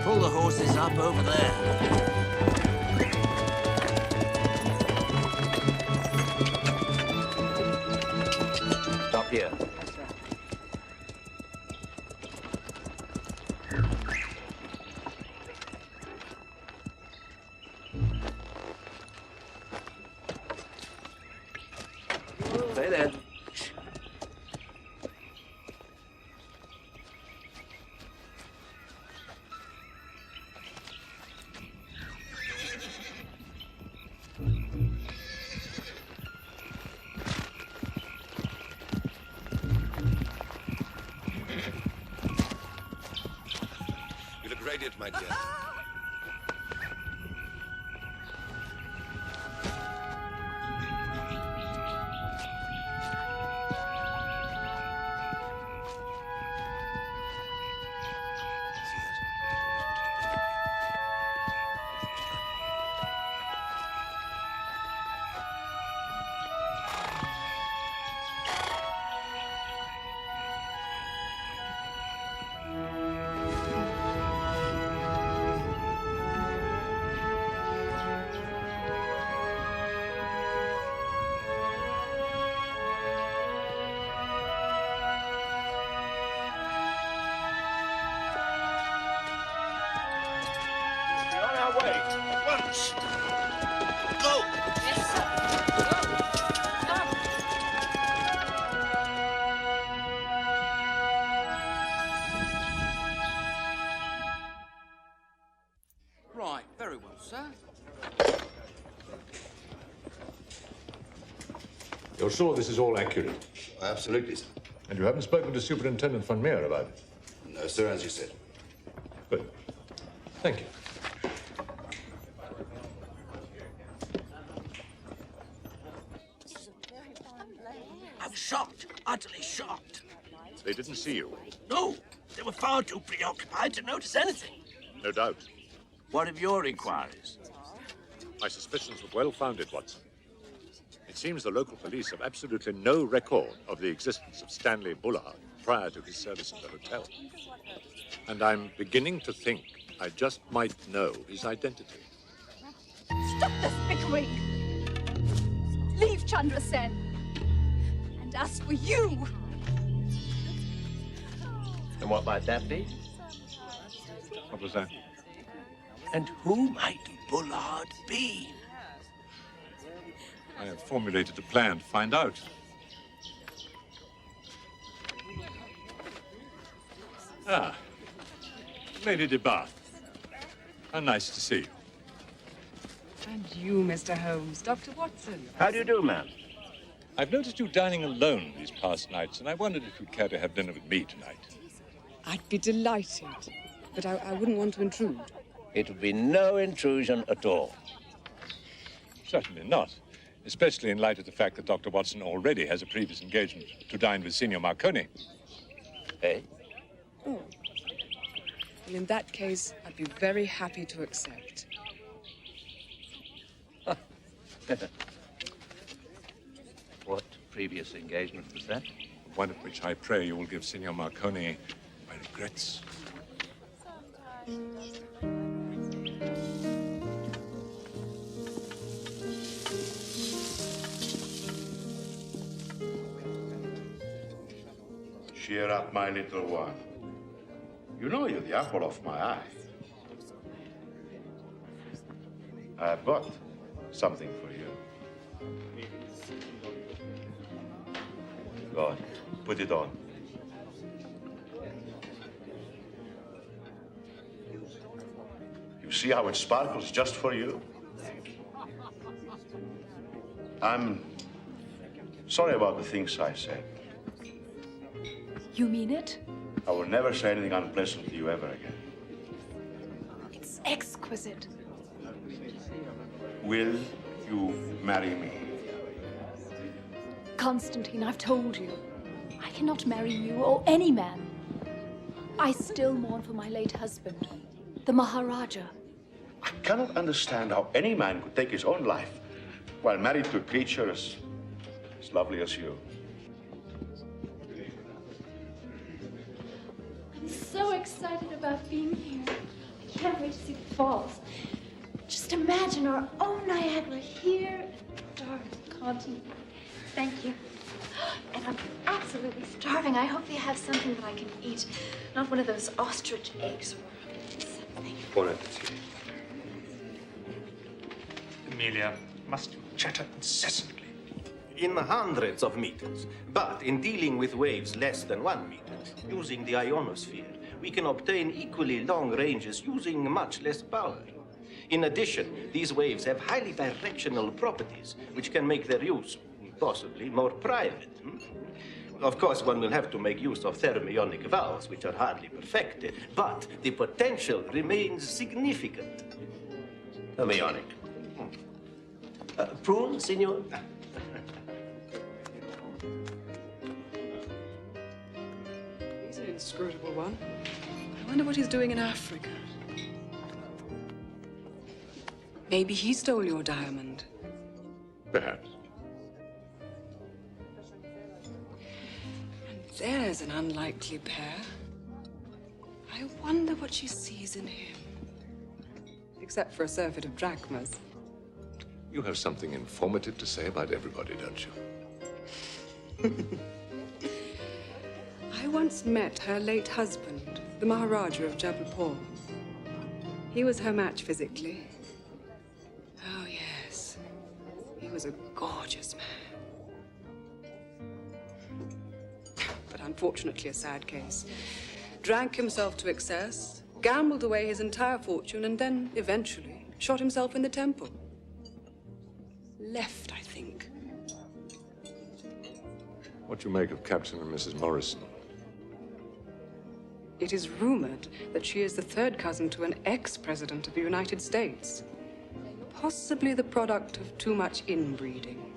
Pull the horses up over there. Stop here. Stay there. You look radiant, my dear. We're on our way. At once. Go. Yes, sir. Right, very well, sir. You're sure this is all accurate? Absolutely, sir. And you haven't spoken to Superintendent Van Meer about it? Sir, as you said. Good. Thank you. I'm shocked, utterly shocked. They didn't see you. No, they were far too preoccupied to notice anything. No doubt. What of your inquiries? My suspicions were well-founded, Watson. It seems the local police have absolutely no record of the existence of Stanley Bullard prior to his service at the hotel. And I'm beginning to think I just might know his identity. Stop this bickering! Leave Chandra Sen. And as for you... And what might that be? What was that? And who might Bullard be? I have formulated a plan to find out. Ah, Lady de Bath. How nice to see you. And you, Mr. Holmes, Dr. Watson. How do you do, ma'am? I've noticed you dining alone these past nights, and I wondered if you'd care to have dinner with me tonight. I'd be delighted, but I wouldn't want to intrude. It would be no intrusion at all. Certainly not, especially in light of the fact that Dr. Watson already has a previous engagement to dine with Signor Marconi. Eh? Oh. Well, in that case, I'd be very happy to accept. What previous engagement was that? One of which I pray you will give Signor Marconi my regrets. Cheer up, my little one. You know you're the apple of my eye. I have got something for you. Go on, put it on. You see how it sparkles just for you? I'm sorry about the things I said. You mean it? I will never say anything unpleasant to you ever again. It's exquisite. Will you marry me? Constantine, I've told you. I cannot marry you or any man. I still mourn for my late husband, the Maharaja. I cannot understand how any man could take his own life while married to a creature as lovely as you. I'm so excited about being here. I can't wait to see the falls. Just imagine our own Niagara here at the dark continent. Thank you. And I'm absolutely starving. I hope they have something that I can eat. Not one of those ostrich eggs or something. Bon appetit. Amelia, must you chatter incessantly? In hundreds of meters. But in dealing with waves less than 1 meter, using the ionosphere, we can obtain equally long ranges using much less power. In addition, these waves have highly directional properties, which can make their use possibly more private. Of course, one will have to make use of thermionic valves, which are hardly perfected, but the potential remains significant. Thermionic. Prune, senor? He's an inscrutable one. I wonder what he's doing in Africa. Maybe he stole your diamond. Perhaps. And there's an unlikely pair. I wonder what she sees in him. Except for a surfeit of drachmas. You have something informative to say about everybody, don't you? I once met her late husband, the Maharaja of Jabalpur. He was her match physically. Oh, yes. He was a gorgeous man. But unfortunately a sad case. Drank himself to excess, gambled away his entire fortune, and then, eventually, shot himself in the temple. Left, I think. What do you make of Captain and Mrs. Morrison? It is rumored that she is the third cousin to an ex-president of the United States. Possibly the product of too much inbreeding.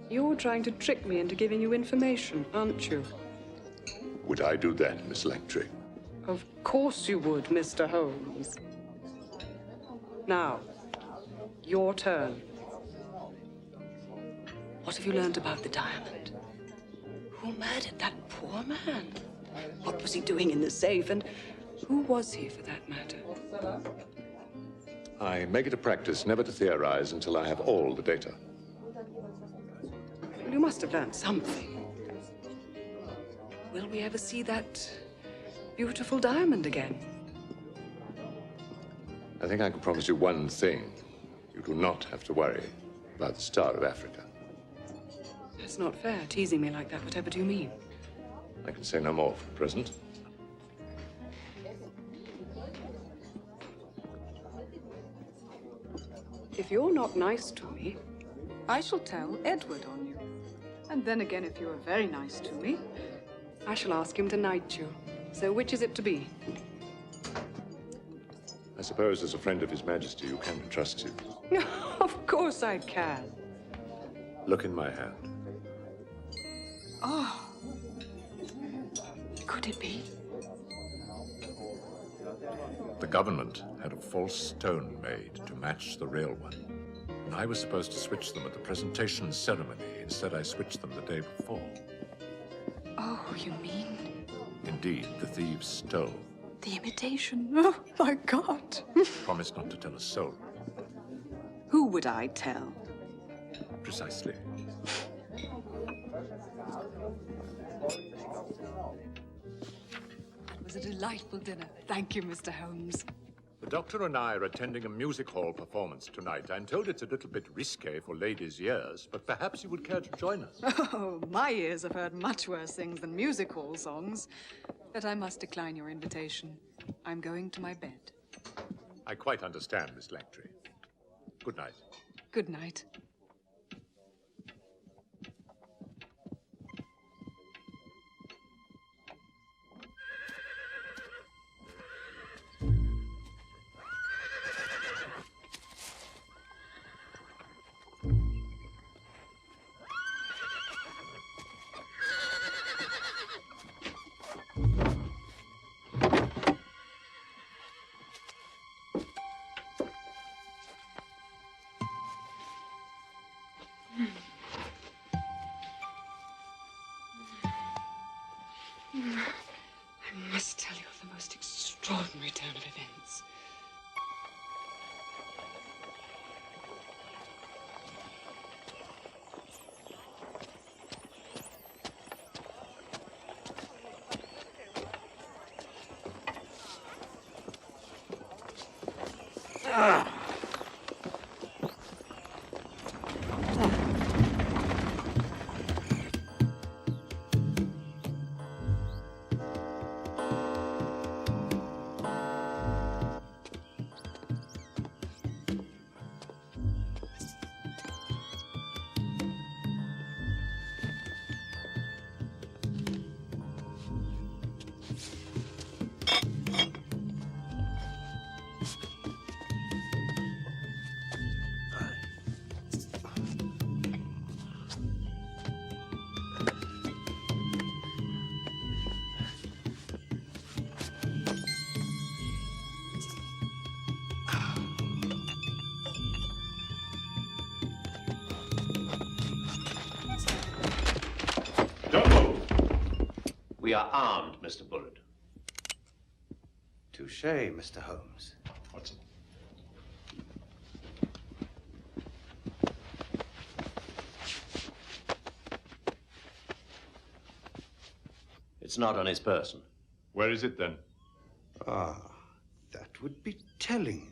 You're trying to trick me into giving you information, aren't you? Would I do that, Miss Langtry? Of course you would, Mr. Holmes. Now, your turn. What have you learned about the diamond? Who murdered that poor man? What was he doing in the safe, and who was he, for that matter? I make it a practice never to theorize until I have all the data. You must have learned something. Will we ever see that beautiful diamond again? I think I can promise you one thing. You do not have to worry about the Star of Africa. That's not fair, teasing me like that. Whatever do you mean? I can say no more for the present. If you're not nice to me, I shall tell Edward on you. And then again, if you are very nice to me, I shall ask him to knight you. So which is it to be? I suppose as a friend of His Majesty, you can trust him. Of course I can. Look in my hand. Oh. Could it be? The government had a false stone made to match the real one. And I was supposed to switch them at the presentation ceremony. Instead, I switched them the day before. Oh, you mean? Indeed, the thieves stole. The imitation? Oh, my God. Promise not to tell a soul. Who would I tell? Precisely. It was a delightful dinner. Thank you, Mr. Holmes. The doctor and I are attending a music hall performance tonight. I'm told it's a little bit risque for ladies' ears, but perhaps you would care to join us. Oh, my ears have heard much worse things than music hall songs. But I must decline your invitation. I'm going to my bed. I quite understand, Miss Langtry. Good night. Good night. I must tell you of the most extraordinary turn of events. We are armed, Mr. Bullard. Touché, Mr. Holmes. Watson. It's not on his person. Where is it, then? Ah, that would be telling.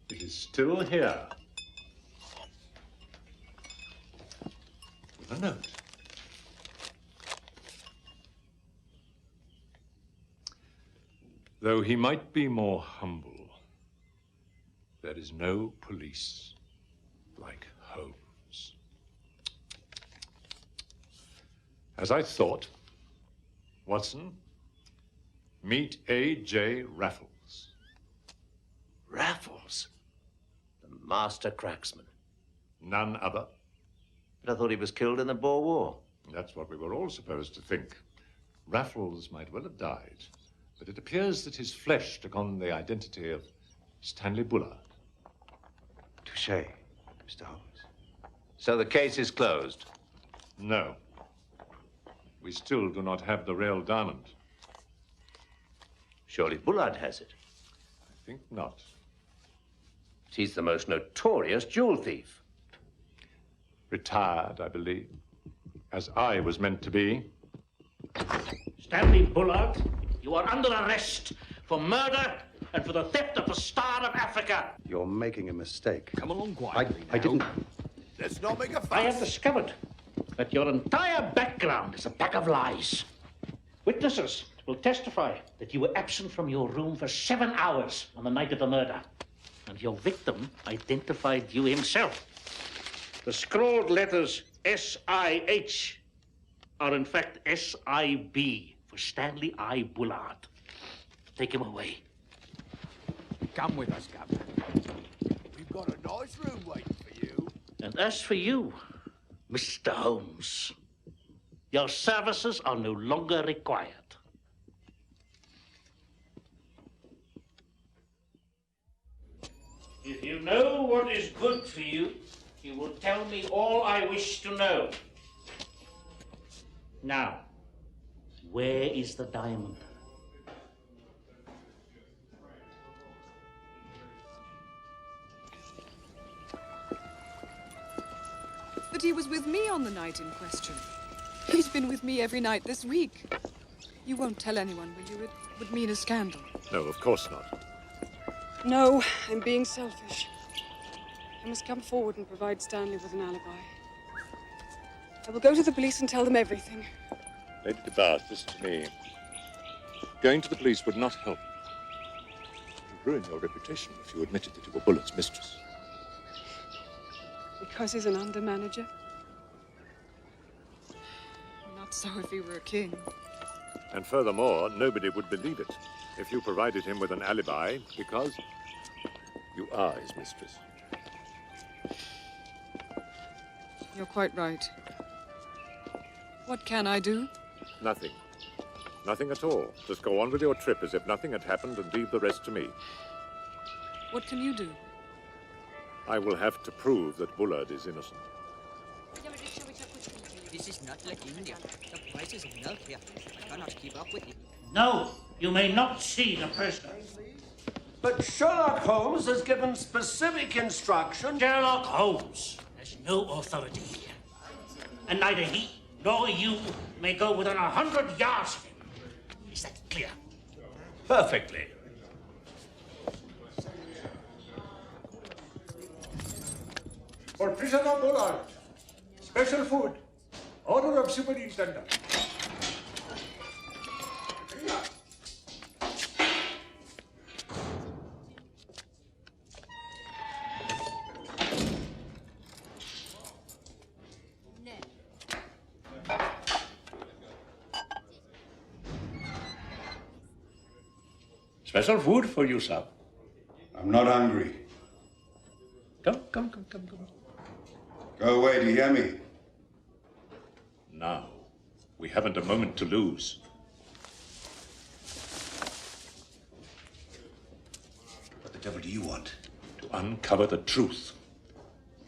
It is still here. With a note. Though he might be more humble, there is no police like Holmes. As I thought, Watson, meet A.J. Raffles. Raffles? The master cracksman. None other. But I thought he was killed in the Boer War. That's what we were all supposed to think. Raffles might well have died, but it appears that his flesh took on the identity of Stanley Bullard. Touché, Mr. Holmes. So the case is closed? No. We still do not have the real diamond. Surely Bullard has it. I think not. He's the most notorious jewel thief. Retired, I believe, as I was meant to be. Stanley Bullard, you are under arrest for murder and for the theft of the Star of Africa. You're making a mistake. Come along quietly I didn't... Let's not make a fuss. I have discovered that your entire background is a pack of lies. Witnesses will testify that you were absent from your room for 7 hours on the night of the murder, and your victim identified you himself. The scrawled letters S-I-H are in fact S-I-B for Stanley I. Bullard. Take him away. Come with us, Governor. We've got a nice room waiting for you. And as for you, Mr. Holmes, your services are no longer required. If you know what is good for you, you will tell me all I wish to know. Now, where is the diamond? But he was with me on the night in question. He's been with me every night this week. You won't tell anyone, will you? It would mean a scandal. No, of course not. No, I'm being selfish. I must come forward and provide Stanley with an alibi. I will go to the police and tell them everything. Lady DeBarge, listen to me. Going to the police would not help. It would ruin your reputation if you admitted that you were Bullard's mistress. Because he's an under-manager? Not so if he were a king. And furthermore, nobody would believe it if you provided him with an alibi, because you are his mistress. You're quite right. What can I do? Nothing. Nothing at all. Just go on with your trip as if nothing had happened and leave the rest to me. What can you do? I will have to prove that Bullard is innocent. This is not like India. The prices of milk here. I cannot keep up with it. No, you may not see the prisoner. But Sherlock Holmes has given specific instructions. Sherlock Holmes has no authority here. And neither he nor you may go within 100 yards of him. Is that clear? Perfectly. For prisoner Bullard, special food. Order of superintendent. Special food for you, sir. I'm not hungry. Come. Go away, do you hear me? Now, we haven't a moment to lose. What the devil do you want? To uncover the truth.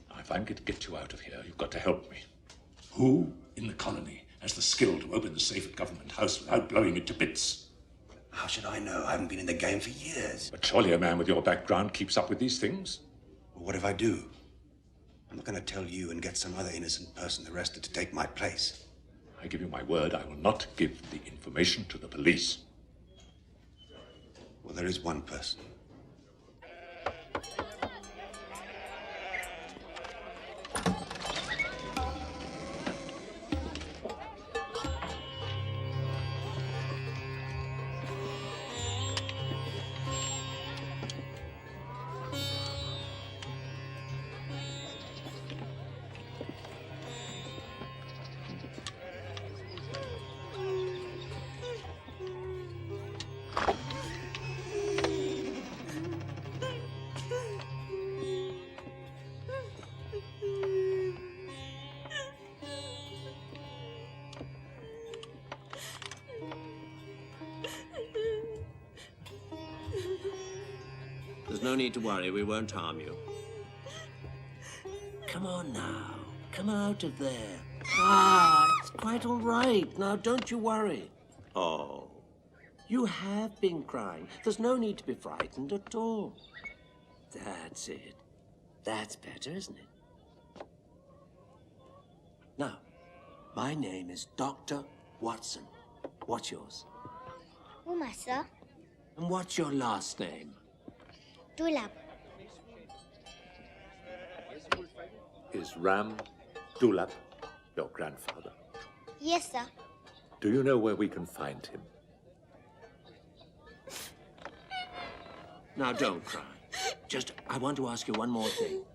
Now, if I'm going to get you out of here, you've got to help me. Who in the colony has the skill to open the safe at Government House without blowing it to bits? How should I know? I haven't been in the game for years. But surely a man with your background keeps up with these things? Well, what if I do? I'm not going to tell you and get some other innocent person arrested to take my place. I give you my word, I will not give the information to the police. Well, there is one person. no need to worry. We won't harm you. Come on now. Come out of there. It's quite all right. Now, don't you worry. Oh, you have been crying. There's no need to be frightened at all. That's it. That's better, isn't it? Now, my name is Dr. Watson. What's yours? Uma, sir. And what's your last name? Dulab. Is Ram Dulab your grandfather? Yes, sir. Do you know where we can find him? Now, don't cry. Just, I want to ask you one more thing.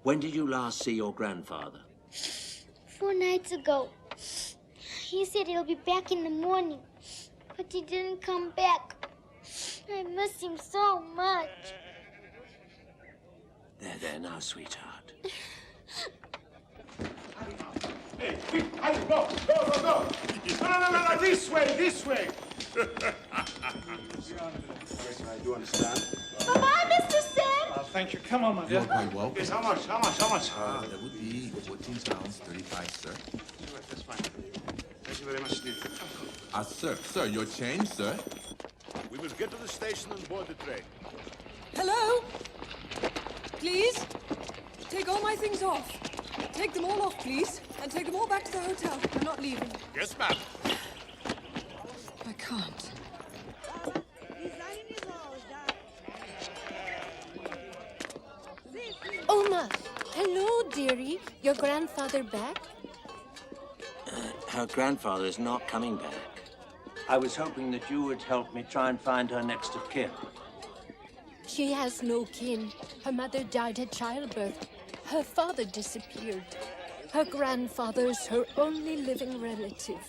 When did you last see your grandfather? 4 nights ago. He said he'll be back in the morning, but he didn't come back. I miss him so much. There now, sweetheart. Hey, go! No, this way! I do understand. Bye-bye, Mr. Sam! Thank you. Come on, my dear. You're quite welcome. Yes, how much? That would be 14 pounds, 35, sir. That's fine. Thank you very much, Steve. Sir, your change, sir. We will get to the station and board the train. Hello? Please? Take all my things off. Take them all off, please. And take them all back to the hotel. I'm not leaving. Yes, ma'am. I can't. Oma, hello, dearie. Your grandfather back? Her grandfather is not coming back. I was hoping that you would help me try and find her next of kin. She has no kin. Her mother died at childbirth. Her father disappeared. Her grandfather's her only living relative.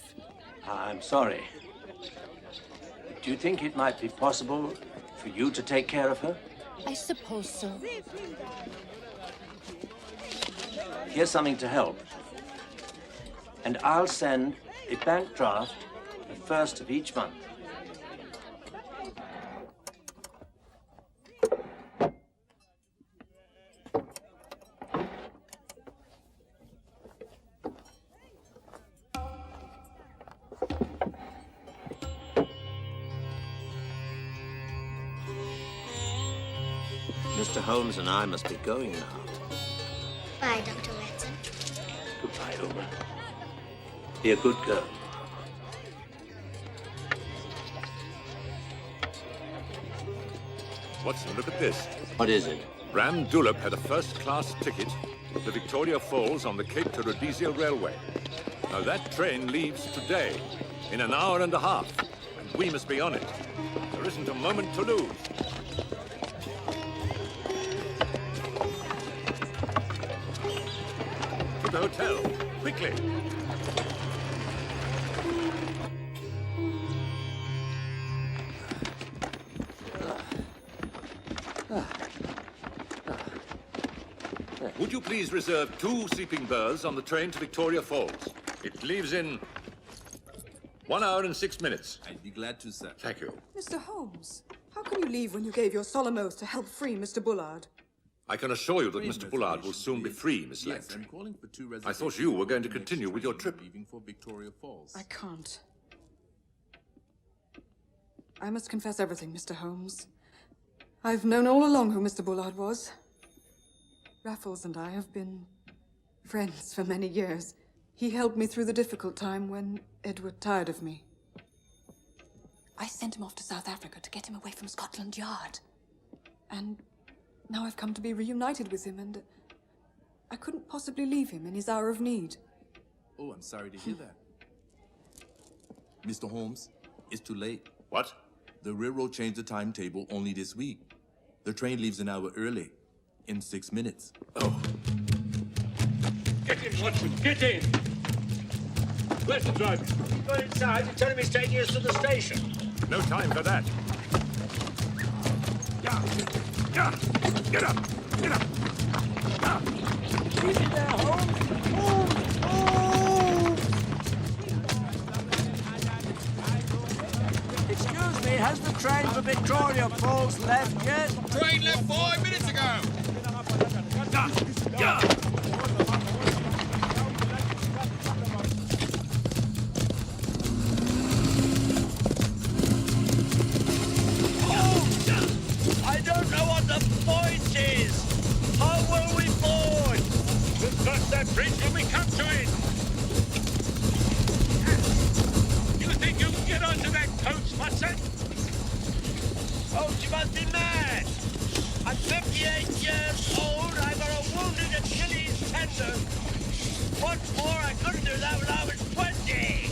I'm sorry. Do you think it might be possible for you to take care of her? I suppose so. Here's something to help. And I'll send a bank draft the first of each month. Mr. Holmes and I must be going now. Bye, Dr. Watson. Goodbye, Uma. Be a good girl. Watson, look at this. What is it? Ram Dulab had a first-class ticket to Victoria Falls on the Cape to Rhodesia Railway. Now, that train leaves today, in an hour and a half, and we must be on it. There isn't a moment to lose. To the hotel, quickly. Would you please reserve 2 sleeping berths on the train to Victoria Falls? It leaves in 1 hour and 6 minutes. I'd be glad to, sir. Thank you. Mr. Holmes, how can you leave when you gave your solemn oath to help free Mr. Bullard? I can assure you that Mr. Bullard will soon be free, Miss Yes, Langtry. I'm calling for 2 I thought you were going to continue with your trip. Leaving for Victoria Falls. I can't. I must confess everything, Mr. Holmes. I've known all along who Mr. Bullard was. Raffles and I have been friends for many years. He helped me through the difficult time when Edward tired of me. I sent him off to South Africa to get him away from Scotland Yard. And now I've come to be reunited with him, and I couldn't possibly leave him in his hour of need. Oh, I'm sorry to hear that. Mr. Holmes, it's too late. What? The railroad changed the timetable only this week. The train leaves an hour early, in 6 minutes. Oh. Get in, Watson, get in! Where's the driver? Go inside and tell him he's taking us to the station. No time for that. Get up! Get up! Easy there, Holmes! Move! Excuse me, has the train for Victoria Falls left yet? Train left 5 minutes ago. I don't know what the point is. How will we board? We'll cross that bridge when we come to it. You think you can get onto that coach, Hudson? Oh, you must be mad. I'm 58 years old. I've got a wounded Achilles tendon. What's more, I couldn't do that when I was 20.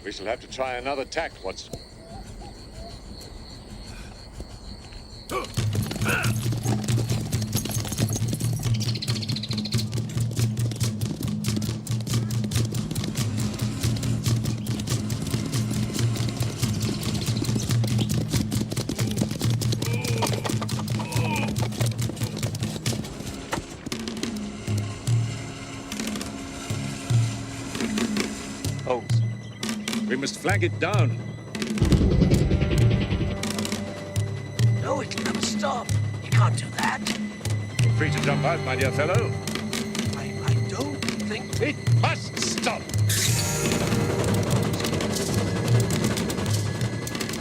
We shall have to try another tack, Watson. Holmes, we must flag it down. No, it'll never stop. You can't do that. You're free to jump out, my dear fellow. I don't think... It must stop!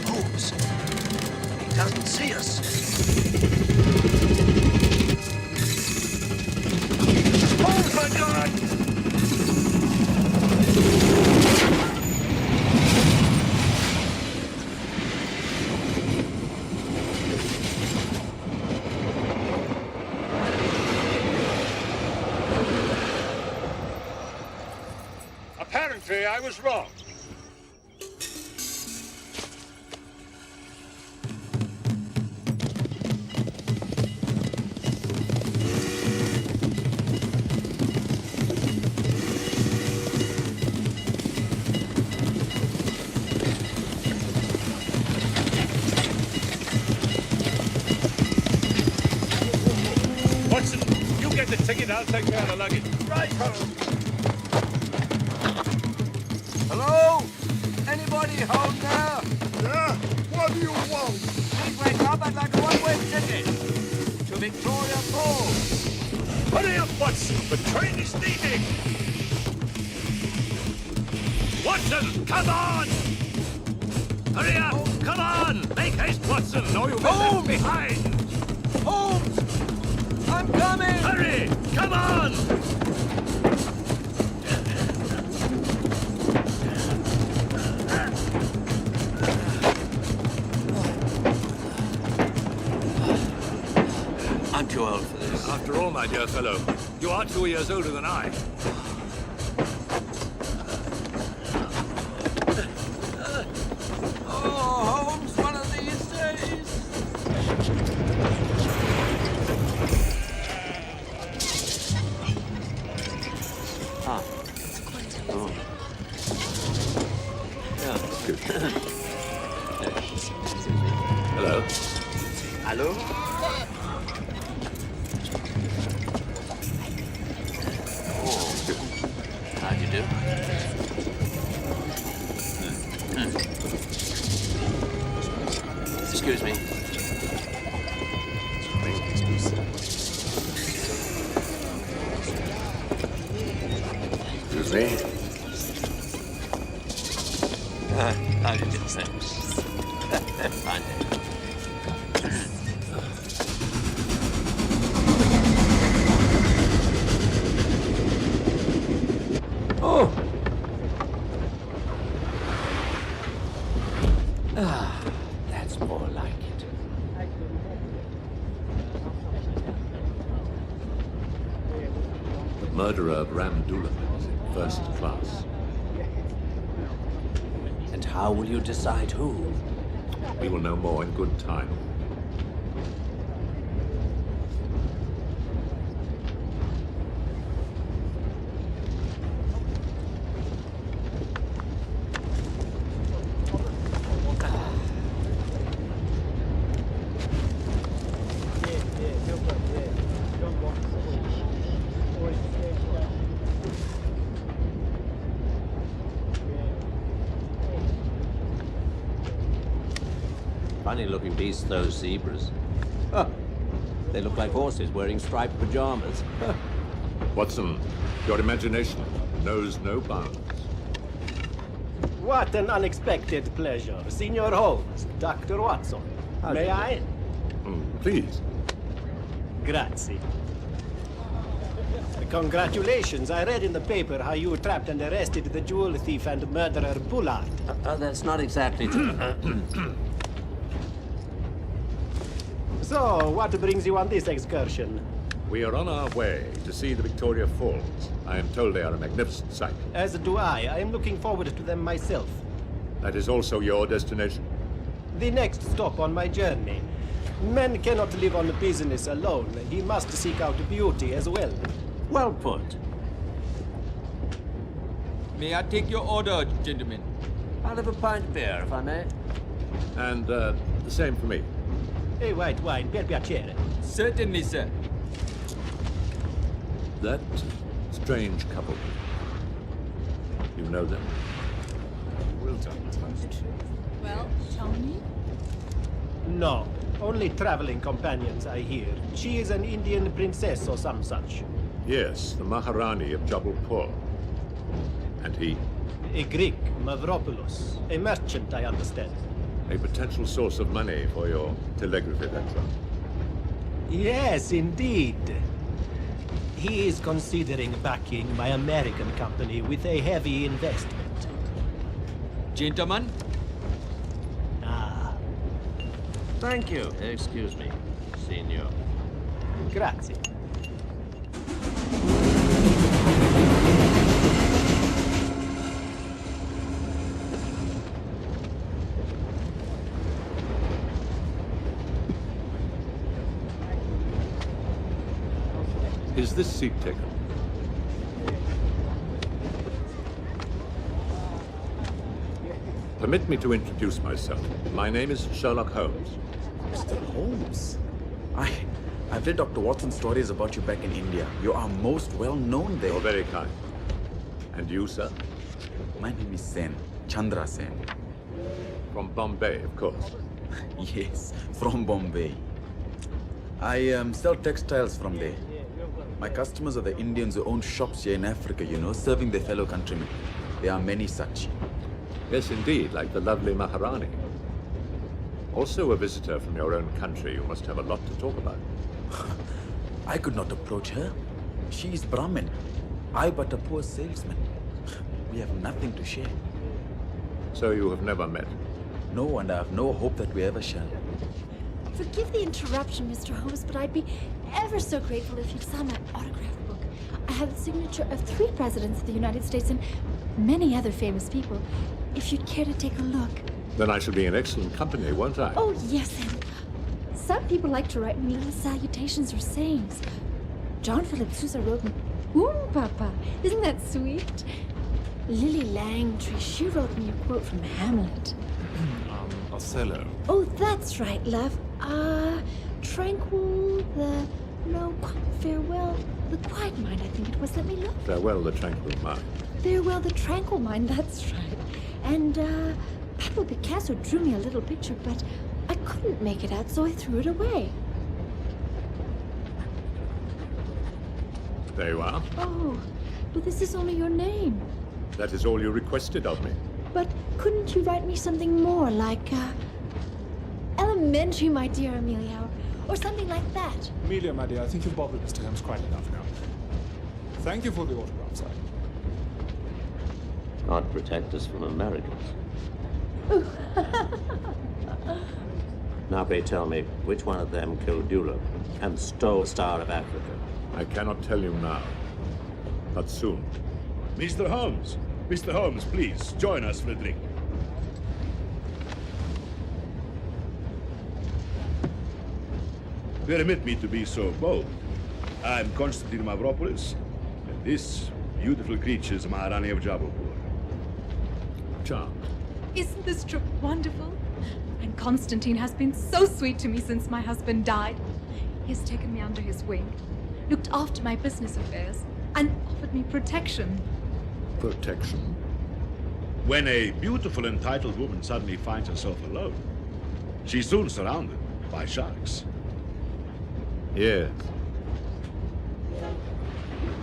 Holmes, he doesn't see us. Oh, my God! Apparently, I was wrong. Watson, you get the ticket, I'll take care of the luggage. Right, Hello? Anybody home there? Yeah? What do you want? Please wake up. I'd like a one-way ticket to Victoria Falls. Hurry up, Watson! The train is leaving! Watson, come on! Hurry up! Come on! Make haste, Watson, or you'll be left behind! Holmes! I'm coming! Hurry! Come on! I'm too old for this. After all, my dear fellow, you are 2 years older than I. Oh, Holmes, one of these days. Ah. Oh. Yeah. Hello. Hello? How do you do? Excuse me. Excuse me. How do you do, sir? Fine. Oh! Ah, that's more like it. The murderer of Ram Doolan is in first class. And how will you decide who? We will know more in good time. Funny-looking beasts, those zebras. Huh. They look like horses wearing striped pajamas. Watson, your imagination knows no bounds. What an unexpected pleasure. Signor Holmes, Dr. Watson. May I? Please. Grazie. Congratulations. I read in the paper how you trapped and arrested the jewel thief and murderer Bullard. That's not exactly true. So, what brings you on this excursion? We are on our way to see the Victoria Falls. I am told they are a magnificent sight. As do I. I am looking forward to them myself. That is also your destination? The next stop on my journey. Man cannot live on business alone. He must seek out beauty as well. Well put. May I take your order, gentlemen? I'll have a pint of beer, if I may. And the same for me. A white wine, per piacere. Certainly, sir. That strange couple. You know them? Will tell the truth. Well, tell me. No, only traveling companions, I hear. She is an Indian princess or some such. Yes, the Maharani of Jabalpur. And he? A Greek, Mavropoulos. A merchant, I understand. A potential source of money for your telegraphy venture. Yes, indeed. He is considering backing my American company with a heavy investment. Gentlemen? Ah. Thank you. Excuse me, Signor. Grazie. Is this seat taken? Permit me to introduce myself. My name is Sherlock Holmes. Mr. Holmes? I've read Dr. Watson's stories about you back in India. You are most well known there. You're very kind. And you, sir? My name is Sen. Chandra Sen. From Bombay, of course. Yes, from Bombay. I sell textiles from there. My customers are the Indians who own shops here in Africa, you know, serving their fellow countrymen. There are many such. Yes, indeed, like the lovely Maharani. Also a visitor from your own country, you must have a lot to talk about. I could not approach her. She is Brahmin. I but a poor salesman. We have nothing to share. So you have never met? No, and I have no hope that we ever shall. Forgive the interruption, Mr. Holmes, but I'd be ever so grateful if you'd sign my autograph book. I have the signature of 3 presidents of the United States and many other famous people. If you'd care to take a look. Then I shall be in excellent company, won't I? Oh, yes, and some people like to write me little salutations or sayings. John Philip Sousa wrote me, Papa. Isn't that sweet? Lillie Langtry, she wrote me a quote from Hamlet. Othello. Oh, that's right, love. Tranquil, farewell, the quiet mind, I think it was. Let me look. Farewell, the tranquil mind. Farewell, the tranquil mind, that's right. And, Pablo Picasso drew me a little picture, but I couldn't make it out, so I threw it away. There you are. Oh, but this is only your name. That is all you requested of me. But couldn't you write me something more, like, elementary, my dear Amelia, or something like that? Amelia, my dear, I think you've bothered Mr. Holmes quite enough now. Thank you for the autograph, sir. God protect us from Americans. Now, pray tell me, which one of them killed Dulux and stole Star of Africa? I cannot tell you now, but soon. Mr. Holmes! Mr. Holmes, please, join us for a drink. Permit me to be so bold. I'm Constantine Mavropoulos, and this beautiful creature is Maharani of Jabalpur. Charmed. Isn't this trip wonderful? And Constantine has been so sweet to me since my husband died. He has taken me under his wing, looked after my business affairs, and offered me protection. Protection? When a beautiful, entitled woman suddenly finds herself alone, She's soon surrounded by sharks. Yes.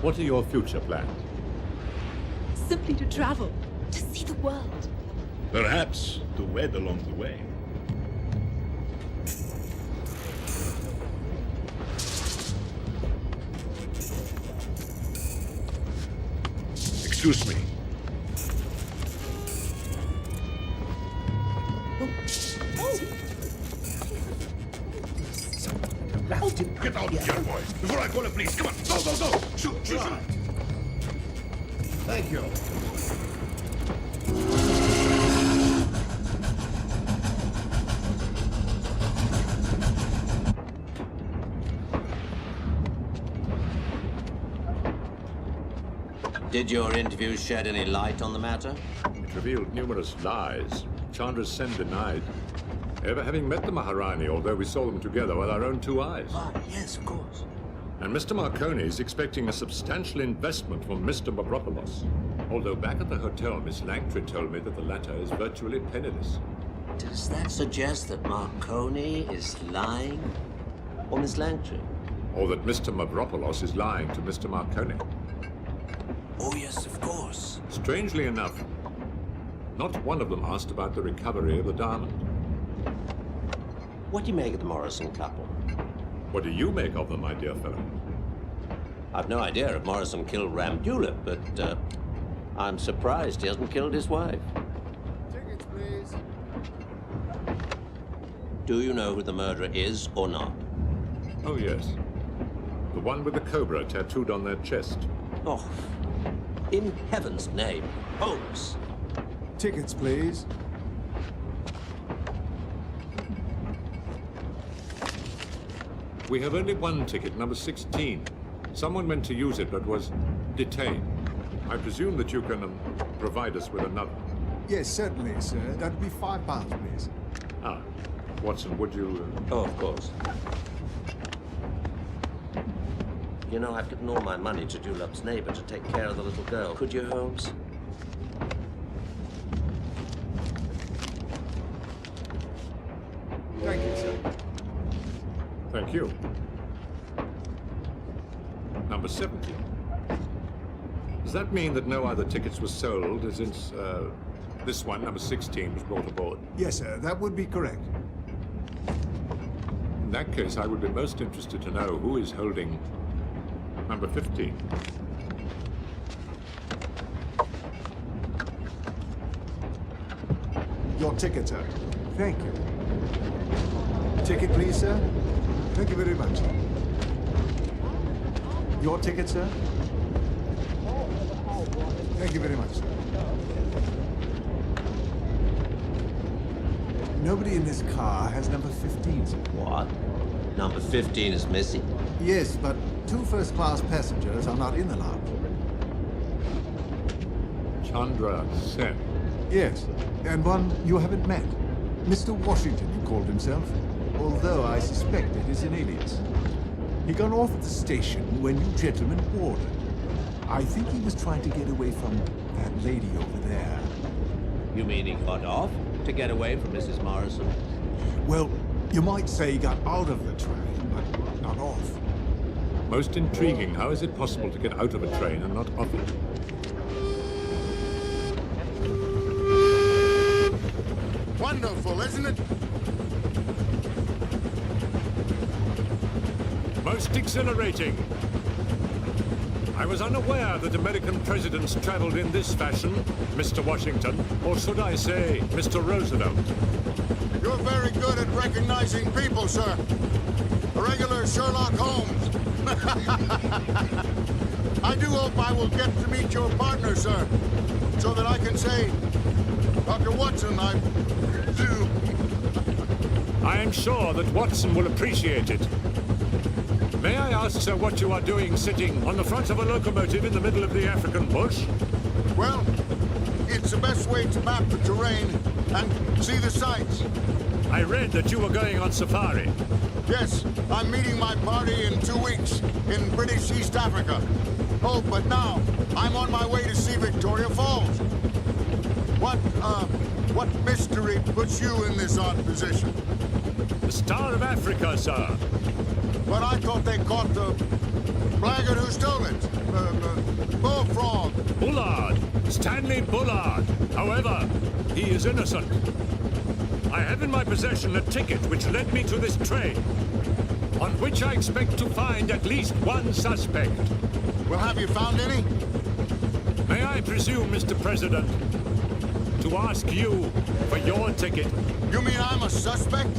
What are your future plans? Simply to travel, to see the world. Perhaps to wed along the way. Excuse me. Get out of here, boys, before I call the police. Come on, go, go, go! Shoot, shoot, shoot! Thank you. Did your interview shed any light on the matter? It revealed numerous lies. Chandra Sen denied ever having met the Maharani, although we saw them together with our own 2 eyes. Ah, yes, of course. And Mr. Marconi is expecting a substantial investment from Mr. Mavropoulos. Although back at the hotel, Miss Langtry told me that the latter is virtually penniless. Does that suggest that Marconi is lying? Or Miss Langtry? Or that Mr. Mavropoulos is lying to Mr. Marconi. Oh, yes, of course. Strangely enough, not one of them asked about the recovery of the diamond. What do you make of the Morrison couple? What do you make of them, my dear fellow? I've no idea if Morrison killed Ramdula, but I'm surprised he hasn't killed his wife. Tickets, please. Do you know who the murderer is or not? Oh, yes. The one with the cobra tattooed on their chest. Oh, in heaven's name, Holmes. Tickets, please. We have only one ticket, number 16. Someone meant to use it, but was detained. I presume that you can provide us with another. Yes, certainly, sir. That'd be £5, please. Ah, Watson, would you... Oh, of course. You know, I've given all my money to Dulup's neighbor to take care of the little girl. Could you, Holmes? Thank you, sir. Thank you. Number 70. Does that mean that no other tickets were sold since this one, number 16, was brought aboard? Yes, sir. That would be correct. In that case, I would be most interested to know who is holding number 15. Your ticket, sir. Thank you. Ticket, please, sir. Thank you very much. Your ticket, sir. Thank you very much, sir. Nobody in this car has number 15, sir. What? Number 15 is missing? Yes, but 2 first-class passengers are not in the lounge. Chandra Sen. Yes, and one you haven't met. Mr. Washington, he called himself, although I suspect it is an alias. He got off at the station when you gentlemen boarded. I think he was trying to get away from that lady over there. You mean he got off to get away from Mrs. Morrison? Well, you might say he got out of the train, but not off. Most intriguing. How is it possible to get out of a train and not off it? Wonderful, isn't it? Most exhilarating. I was unaware that American presidents traveled in this fashion, Mr. Washington, or should I say, Mr. Roosevelt. You're very good at recognizing people, sir. A regular Sherlock Holmes. I do hope I will get to meet your partner, sir, so that I can say, Dr. Watson, I do. I am sure that Watson will appreciate it. May I ask, sir, what you are doing sitting on the front of a locomotive in the middle of the African bush? Well, it's the best way to map the terrain and see the sights. I read that you were going on safari. Yes, I'm meeting my party in 2 weeks in British East Africa. Oh, but now I'm on my way to see Victoria Falls. What What mystery puts you in this odd position? The Star of Africa, sir. But I thought they caught the blackguard who stole it. Bullfrog. Bullard. Stanley Bullard. However, he is innocent. I have in my possession a ticket which led me to this train, on which I expect to find at least one suspect. Well, have you found any? May I presume, Mr. President, to ask you for your ticket? You mean I'm a suspect?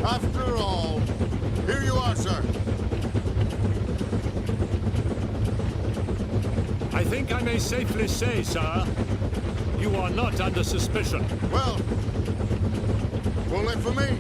After all, here you are, sir. I think I may safely say, sir, you are not under suspicion. Well, bullet for me.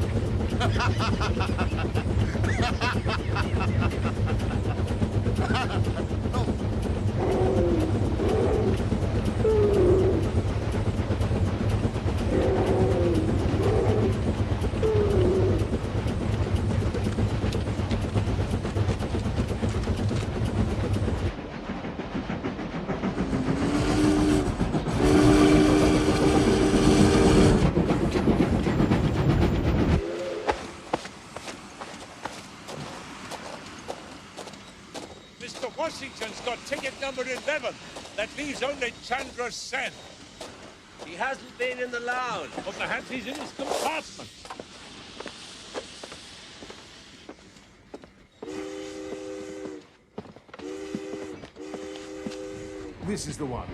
Washington's got ticket number 11. That leaves only Chandra Sen. He hasn't been in the lounge. Or perhaps he's in his compartment. This is the one.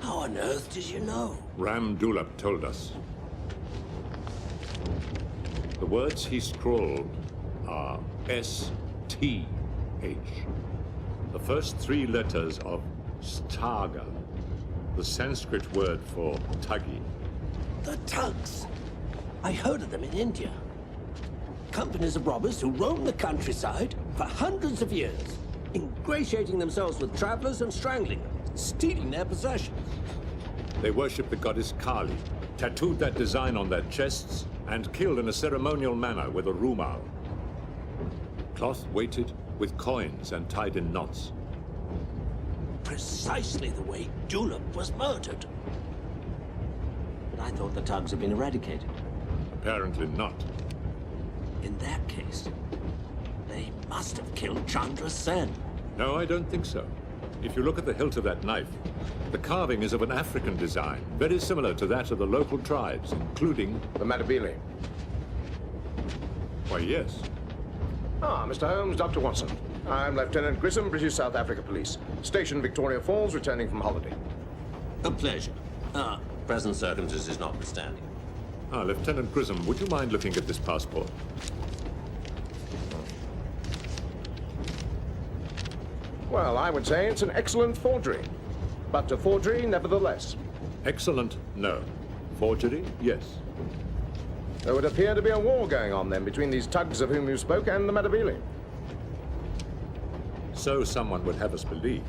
On earth did you know? Ram Dulap told us. The words he scrawled are S-T-H. The first three letters of Staga, the Sanskrit word for Thuggy. The Tugs. I heard of them in India. Companies of robbers who roam the countryside for hundreds of years, ingratiating themselves with travelers and strangling them, stealing their possessions. They worship the goddess Kali, tattooed that design on their chests, and killed in a ceremonial manner with a rumal. Cloth weighted with coins and tied in knots. Precisely the way Dulap was murdered. But I thought the Tugs had been eradicated. Apparently not. In that case, they must have killed Chandra Sen. No, I don't think so. If you look at the hilt of that knife, the carving is of an African design, very similar to that of the local tribes, including... The Matabele. Why, yes. Ah, Mr. Holmes, Dr. Watson. I'm Lieutenant Grissom, British South Africa Police. Station Victoria Falls, returning from holiday. A pleasure. Present circumstances notwithstanding. Lieutenant Grissom, would you mind looking at this passport? Well, I would say it's an excellent forgery. But a forgery, nevertheless. Excellent, no. Forgery, yes. There would appear to be a war going on, then, between these Tugs of whom you spoke and the Matabele. So someone would have us believe.